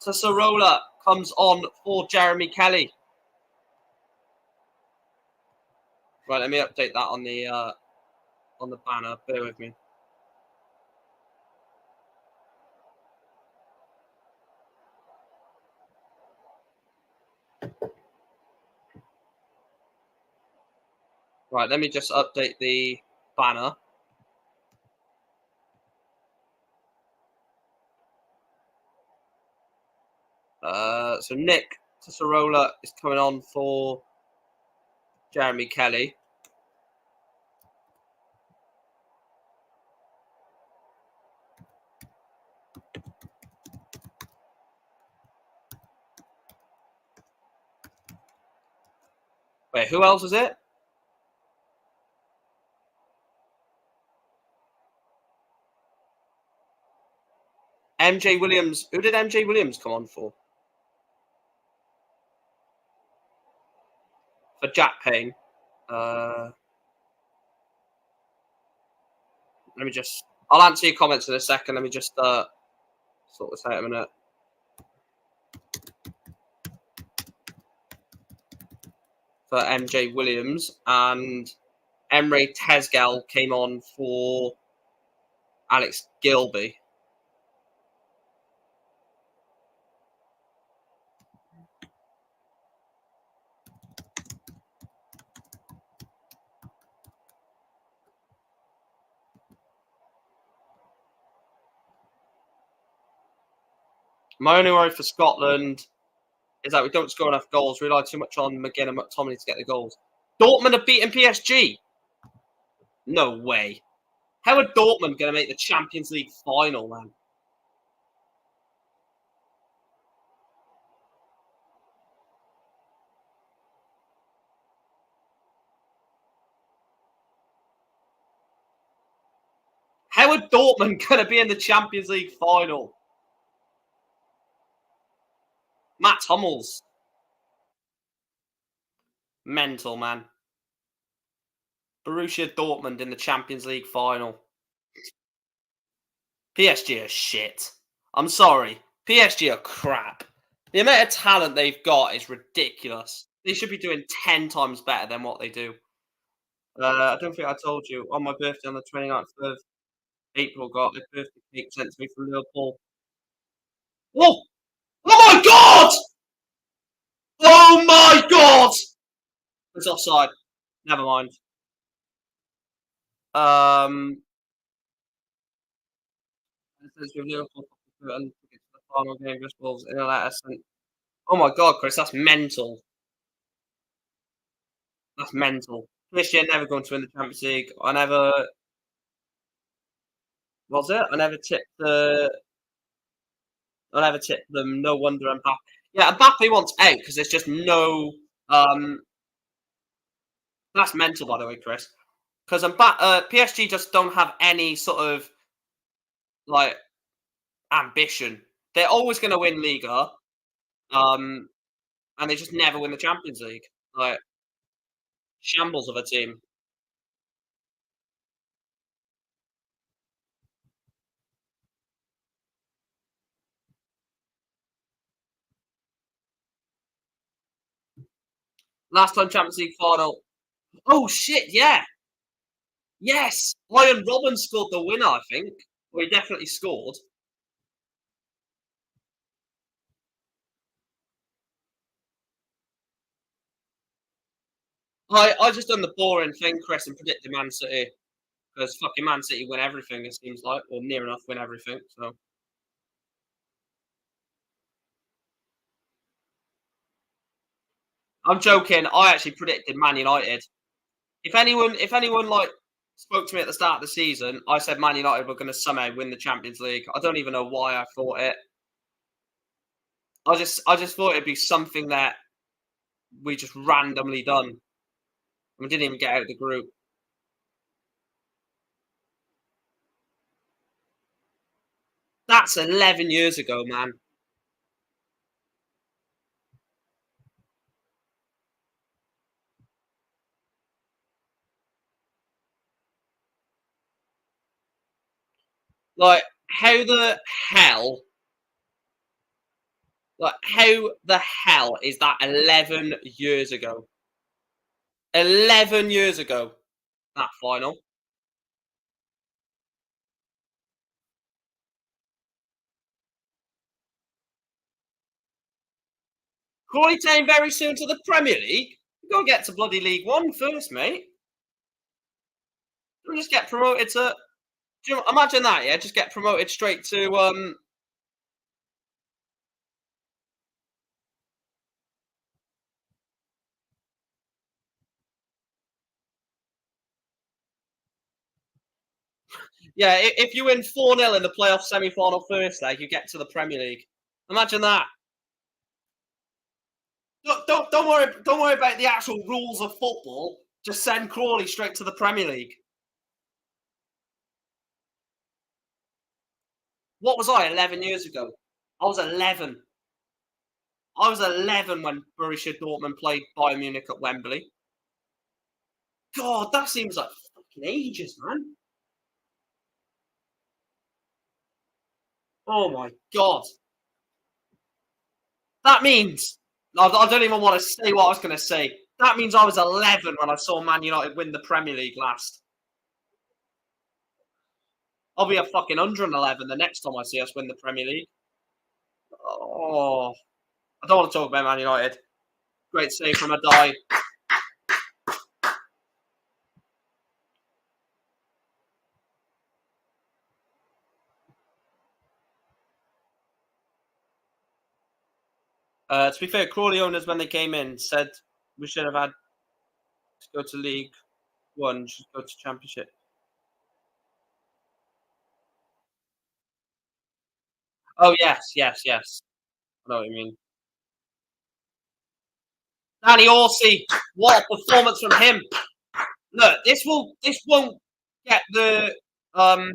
Tessarola comes on for Jeremy Kelly. Right, let me update that on the banner. Bear with me. Right, let me just update the banner. So Nick Tessarola is coming on for Jeremy Kelly. Wait, who else is it? MJ Williams. Who did MJ Williams come on for? For Jack Payne. Let me just. I'll answer your comments in a second. Let me just sort this out a minute. For MJ Williams and Emre Tezgel came on for Alex Gilby. My only worry for Scotland is that we don't score enough goals. We rely too much on McGinn and McTominay to get the goals. Dortmund have beaten PSG. No way. How are Dortmund going to make the Champions League final, man? How are Dortmund going to be in the Champions League final? Matt Hummels. Mental, man. Borussia Dortmund in the Champions League final. PSG are shit. I'm sorry. PSG are crap. The amount of talent they've got is ridiculous. They should be doing 10 times better than what they do. I don't think I told you. On my birthday on the 29th of April, got a birthday cake sent to me from Liverpool. Oh! Oh my god! Oh my god! It's offside. Never mind. It says with Liverpool and tickets to the final game just Wolves in a letter sent. Oh my god, Chris, that's mental. That's mental. Christian never going to win the Champions League. I never was it. I never tipped them. No wonder Mbappe. Yeah, Mbappe wants out because there's just no. That's mental, by the way, Chris. Because PSG just don't have any sort of like ambition. They're always going to win Liga, um, and they just never win the Champions League. Like shambles of a team. Last time Champions League final. Oh shit! Yeah, yes. Ryan Robin scored the winner. I think. Well, he definitely scored. I just done the boring thing, Chris, and predicted Man City because fucking Man City win everything. It seems like, or near enough win everything. So I'm joking. I actually predicted Man United. If anyone like spoke to me at the start of the season, I said Man United were going to somehow win the Champions League. I don't even know why I thought it. I just thought it'd be something that we just randomly done. We didn't even get out of the group. That's 11 years ago, man. Like, how the hell? Like, how the hell is that 11 years ago? 11 years ago, that final. Crawley Town very soon to the Premier League. You gotta get to bloody League One first, mate. Don't just get promoted to. Do you imagine that? Yeah, just get promoted straight to. Yeah, if you win 4-0 in the playoff semi-final first leg, you get to the Premier League. Imagine that. Don't worry about the actual rules of football. Just send Crawley straight to the Premier League. What was I 11 years ago? I was 11. I was 11 when Borussia Dortmund played Bayern Munich at Wembley. God, that seems like fucking ages, man. Oh my god. That means I don't even want to say what I was going to say. That means I was 11 when I saw Man United win the Premier League last. I'll be a fucking 111 the next time I see us win the Premier League. Oh, I don't want to talk about Man United. Great save from a die. To be fair, Crawley owners, when they came in, said we should have had to go to League One, should go to Championship. Oh, yes, yes, yes. I know what you mean. Danny Horsey, what a performance from him. Look, this won't get the Adi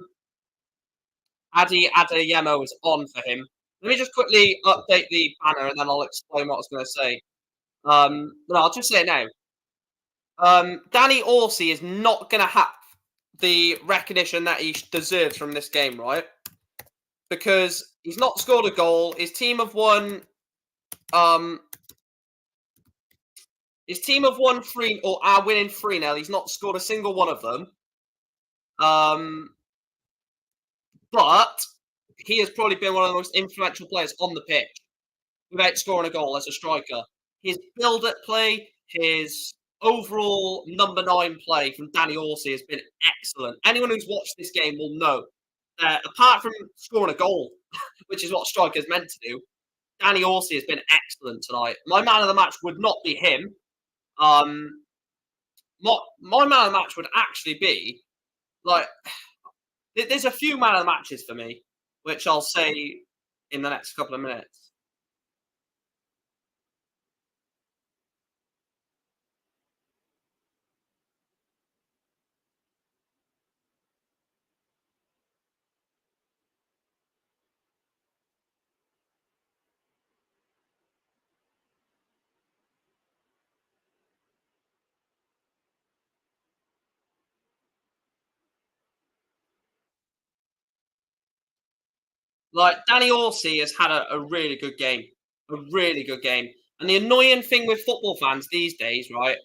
Adeyemo is on for him. Let me just quickly update the banner and then I'll explain what I was going to say. No, I'll just say it now. Danny Horsey is not going to have the recognition that he deserves from this game, right? Because he's not scored a goal. His team have won. His team have won 3 or are winning 3-0. He's not scored a single one of them. But he has probably been one of the most influential players on the pitch without scoring a goal as a striker. His build-up play, his overall number 9 play from Danny Horsey has been excellent. Anyone who's watched this game will know that apart from scoring a goal, which is what strikers meant to do, Danny Horsey has been excellent tonight. My man of the match would not be him. my man of the match would actually be like there's a few man of the matches for me, which I'll say in the next couple of minutes. Like Danny Orsi has had a really good game, a really good game. And the annoying thing with football fans these days, right?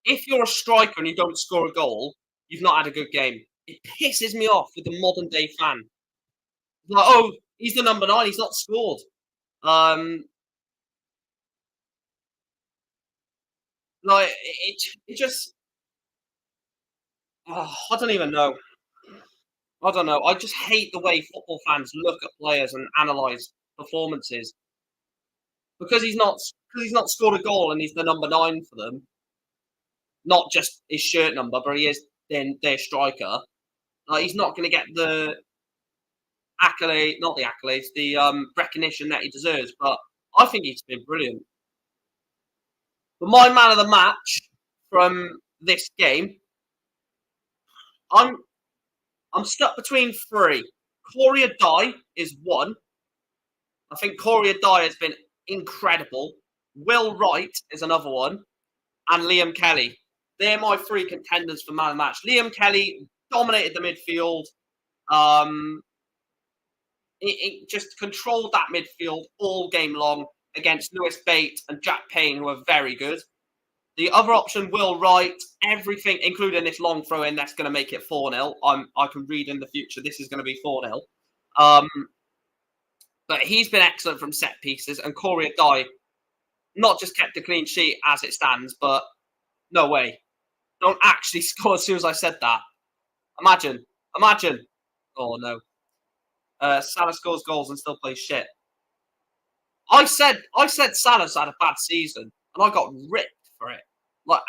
If you're a striker and you don't score a goal, you've not had a good game. It pisses me off with the modern day fan. Like, oh, he's the number 9. He's not scored. Um, like it just, I don't even know. I don't know. I just hate the way football fans look at players and analyze performances because he's not scored a goal and he's the number 9 for them. Not just his shirt number, but he is then their striker. Like he's not going to get the accolade, not the accolades, the recognition that he deserves. But I think he's been brilliant. But my man of the match from this game, I'm I'm stuck between 3. Corey Dye is 1. I think Corey Dye has been incredible. Will Wright is another one, and Liam Kelly. They're my 3 contenders for man of the match. Liam Kelly dominated the midfield. Um, it just controlled that midfield all game long against Lewis Bate and Jack Payne, who are very good. The other option, Will Wright, everything, including this long throw in, that's going to make it 4-0. I can read in the future this is going to be 4-0. But he's been excellent from set pieces, and Corey Dye not just kept a clean sheet as it stands, but no way. Don't actually score as soon as I said that. Imagine. Oh, no. Salah scores goals and still plays shit. I said Salah's had a bad season, and I got ripped for it. Like,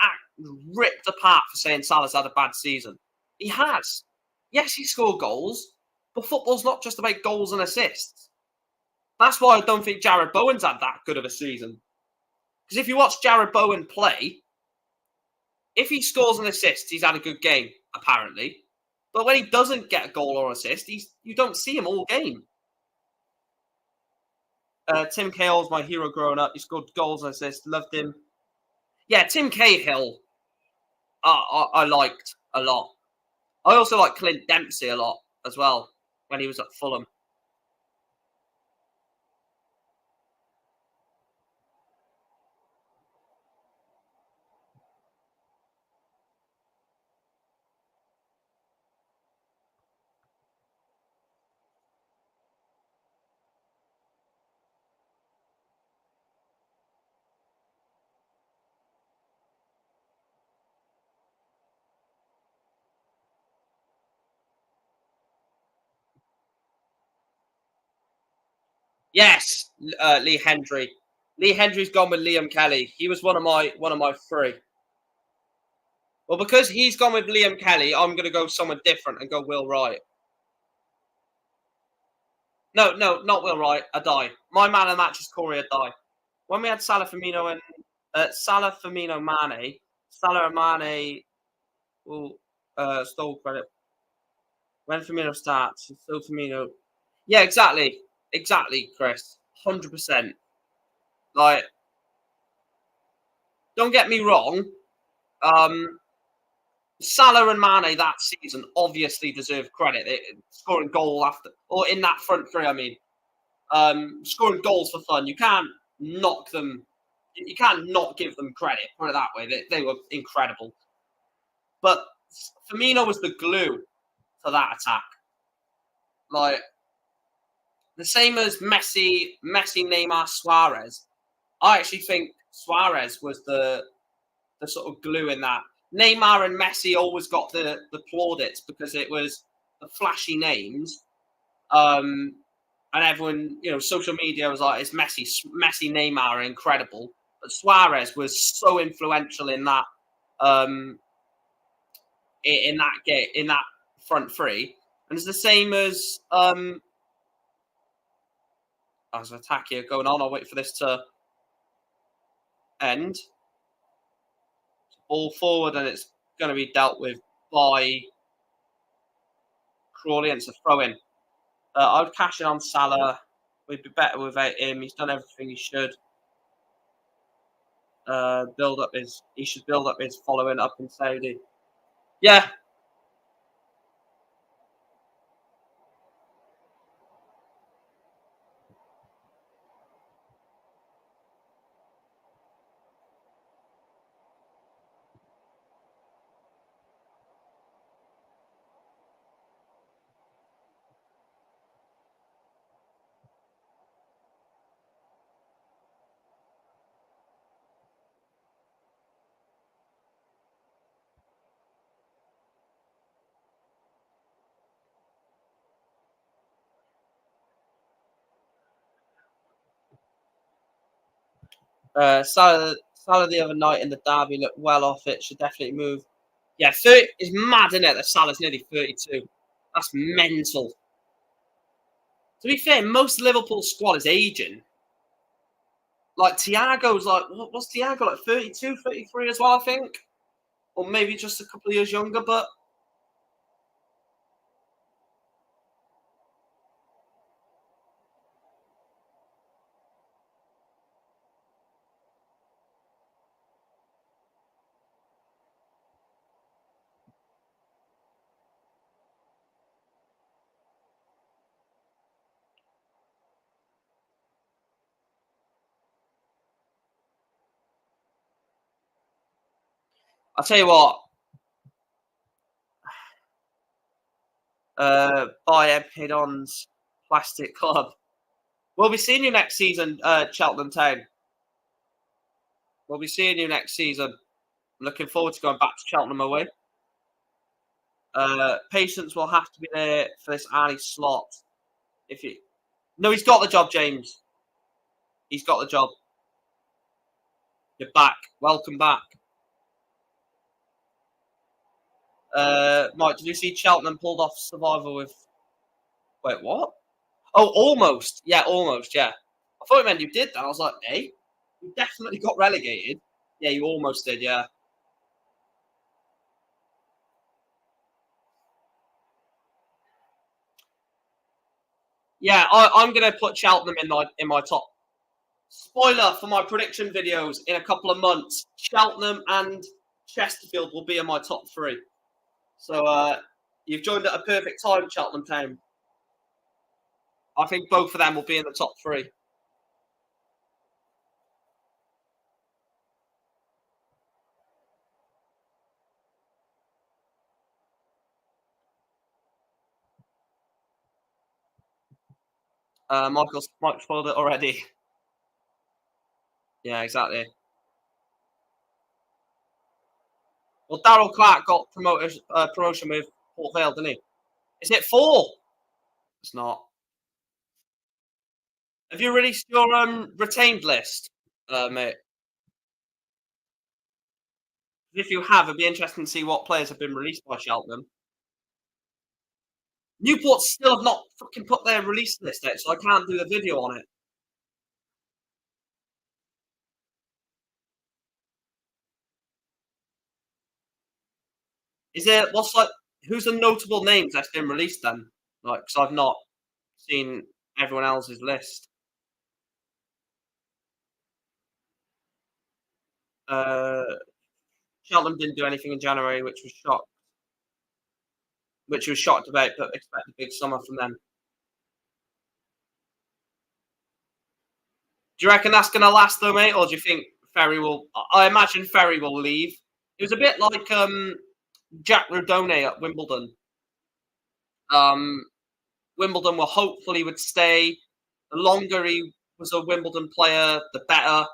ripped apart for saying Salah's had a bad season. He has. Yes, he scored goals, but football's not just about goals and assists. That's why I don't think Jared Bowen's had that good of a season. Because if you watch Jared Bowen play, if he scores an assist, he's had a good game, apparently. But when he doesn't get a goal or assist, you don't see him all game. Tim Cahill's my hero growing up. He scored goals and assists. Loved him. Yeah, Tim Cahill, I liked a lot. I also like Clint Dempsey a lot as well when he was at Fulham. Yes, Lee Hendry. Lee Hendry's gone with Liam Kelly. He was one of my 3. Well, because he's gone with Liam Kelly, I'm going to go someone different and go Will Wright. No, not Will Wright. Adai. My man of the match is Corey Adai. When we had Salah, Firmino, and Mane, Salah and Mane stole credit. When Firmino starts, still Firmino. Yeah, exactly, Chris. 100%. Like, don't get me wrong. Salah and Mane that season obviously deserve credit. Scoring goal after, or in that front 3, I mean. Scoring goals for fun. You can't knock them. You can't not give them credit. Put it that way. They were incredible. But Firmino was the glue for that attack. Like, the same as Messi, Neymar, Suarez. I actually think Suarez was the sort of glue in that. Neymar and Messi always got the plaudits because it was the flashy names. And everyone, social media was like, it's Messi, Neymar are incredible. But Suarez was so influential in that in that game, in that front three. And it's the same as there's an attack here going on. I'll wait for this to end. Ball forward, and it's going to be dealt with by Crawley, and it's a throw in. I would cash in on Salah. We'd be better without him. He's done everything he should. He should build up his following up in Saudi. Yeah. Salah the other night in the derby looked well off it. Should definitely move. Yeah, 30 is mad, isn't it? That Salah's nearly 32. That's mental. To be fair, most Liverpool squad is aging. Like, Thiago's like, what's Thiago, like 32, 33 as well, I think? Or maybe just a couple of years younger, but... I'll tell you what. Buy DONS Plastic Club. We'll be seeing you next season, Cheltenham Town. We'll be seeing you next season. I'm looking forward to going back to Cheltenham away. Patience will have to be there for this early slot. No, he's got the job, James. He's got the job. You're back. Welcome back. Mike, did you see Cheltenham pulled off survival with... Wait, what? Oh, almost. Yeah, almost, yeah. I thought it meant you did that. I was like, hey, you definitely got relegated. Yeah, you almost did, yeah. Yeah, I'm going to put Cheltenham in my top. Spoiler for my prediction videos in a couple of months. Cheltenham and Chesterfield will be in my top three. So you've joined at a perfect time, Cheltenham Town. I think both of them will be in the top three. Mike spoiled it already. Yeah, exactly. Well, Daryl Clark got promotion with Port Vale, didn't he? Is it 4? It's not. Have you released your retained list, mate? If you have, it'd be interesting to see what players have been released by Cheltenham. Newport still have not fucking put their release list out, so I can't do a video on it. Who's the notable names that's been released then? Like, because I've not seen everyone else's list. Cheltenham didn't do anything in January, which was shocked about, but expect a big summer from them. Do you reckon that's going to last though, mate, or do you think Ferry will? I imagine Ferry will leave. It was a bit like Jack Rodone at Wimbledon. Wimbledon will hopefully would stay. The longer he was a Wimbledon player, the better.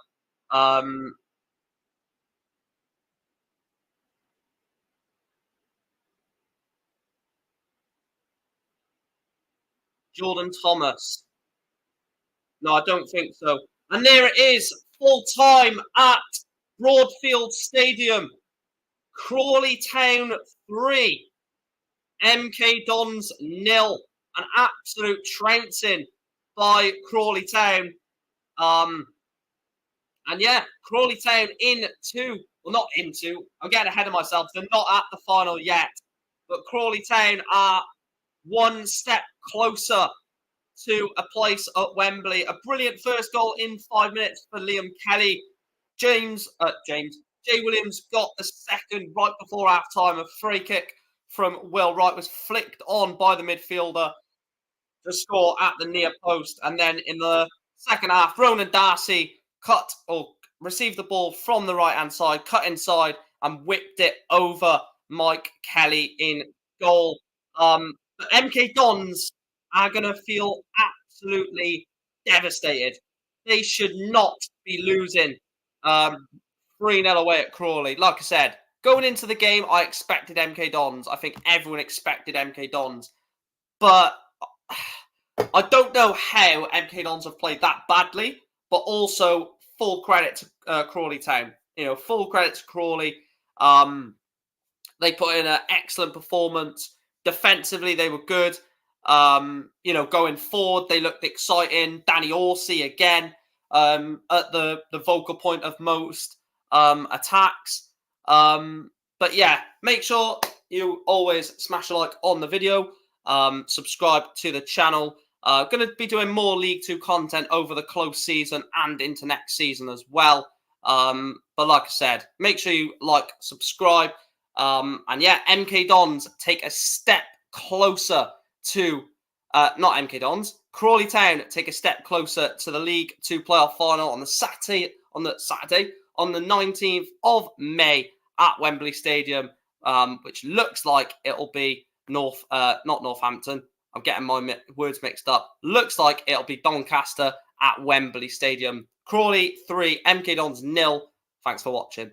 Jordan Thomas. No, I don't think so. And there it is, full time at Broadfield Stadium. Crawley Town 3, MK Dons 0. An absolute trouncing by Crawley Town. And yeah, Crawley Town not into, I'm getting ahead of myself. They're not at the final yet. But Crawley Town are one step closer to a place at Wembley. A brilliant first goal in 5 minutes for Liam Kelly. Jay Williams got the second right before half-time. A free kick from Will Wright was flicked on by the midfielder to score at the near post. And then in the second half, Ronan Darcy received the ball from the right-hand side, cut inside, and whipped it over Mike Kelly in goal. The MK Dons are going to feel absolutely devastated. They should not be losing 3-0 away at Crawley. Like I said, going into the game, I expected MK Dons. I think everyone expected MK Dons. But I don't know how MK Dons have played that badly, but also full credit to Crawley Town. Full credit to Crawley. They put in an excellent performance. Defensively, they were good. Going forward, they looked exciting. Danny Orsi again at the vocal point of most attacks. But yeah, make sure you always smash a like on the video. Subscribe to the channel. Going to be doing more League 2 content over the close season and into next season as well. But like I said, make sure you like, subscribe. And yeah, MK Dons take a step closer to, not MK Dons, Crawley Town take a step closer to the League 2 playoff final on the Saturday, on the 19th of May at Wembley Stadium, which looks like it'll be not Northampton. I'm getting my words mixed up. Looks like it'll be Doncaster at Wembley Stadium. Crawley 3, MK Dons 0. Thanks for watching.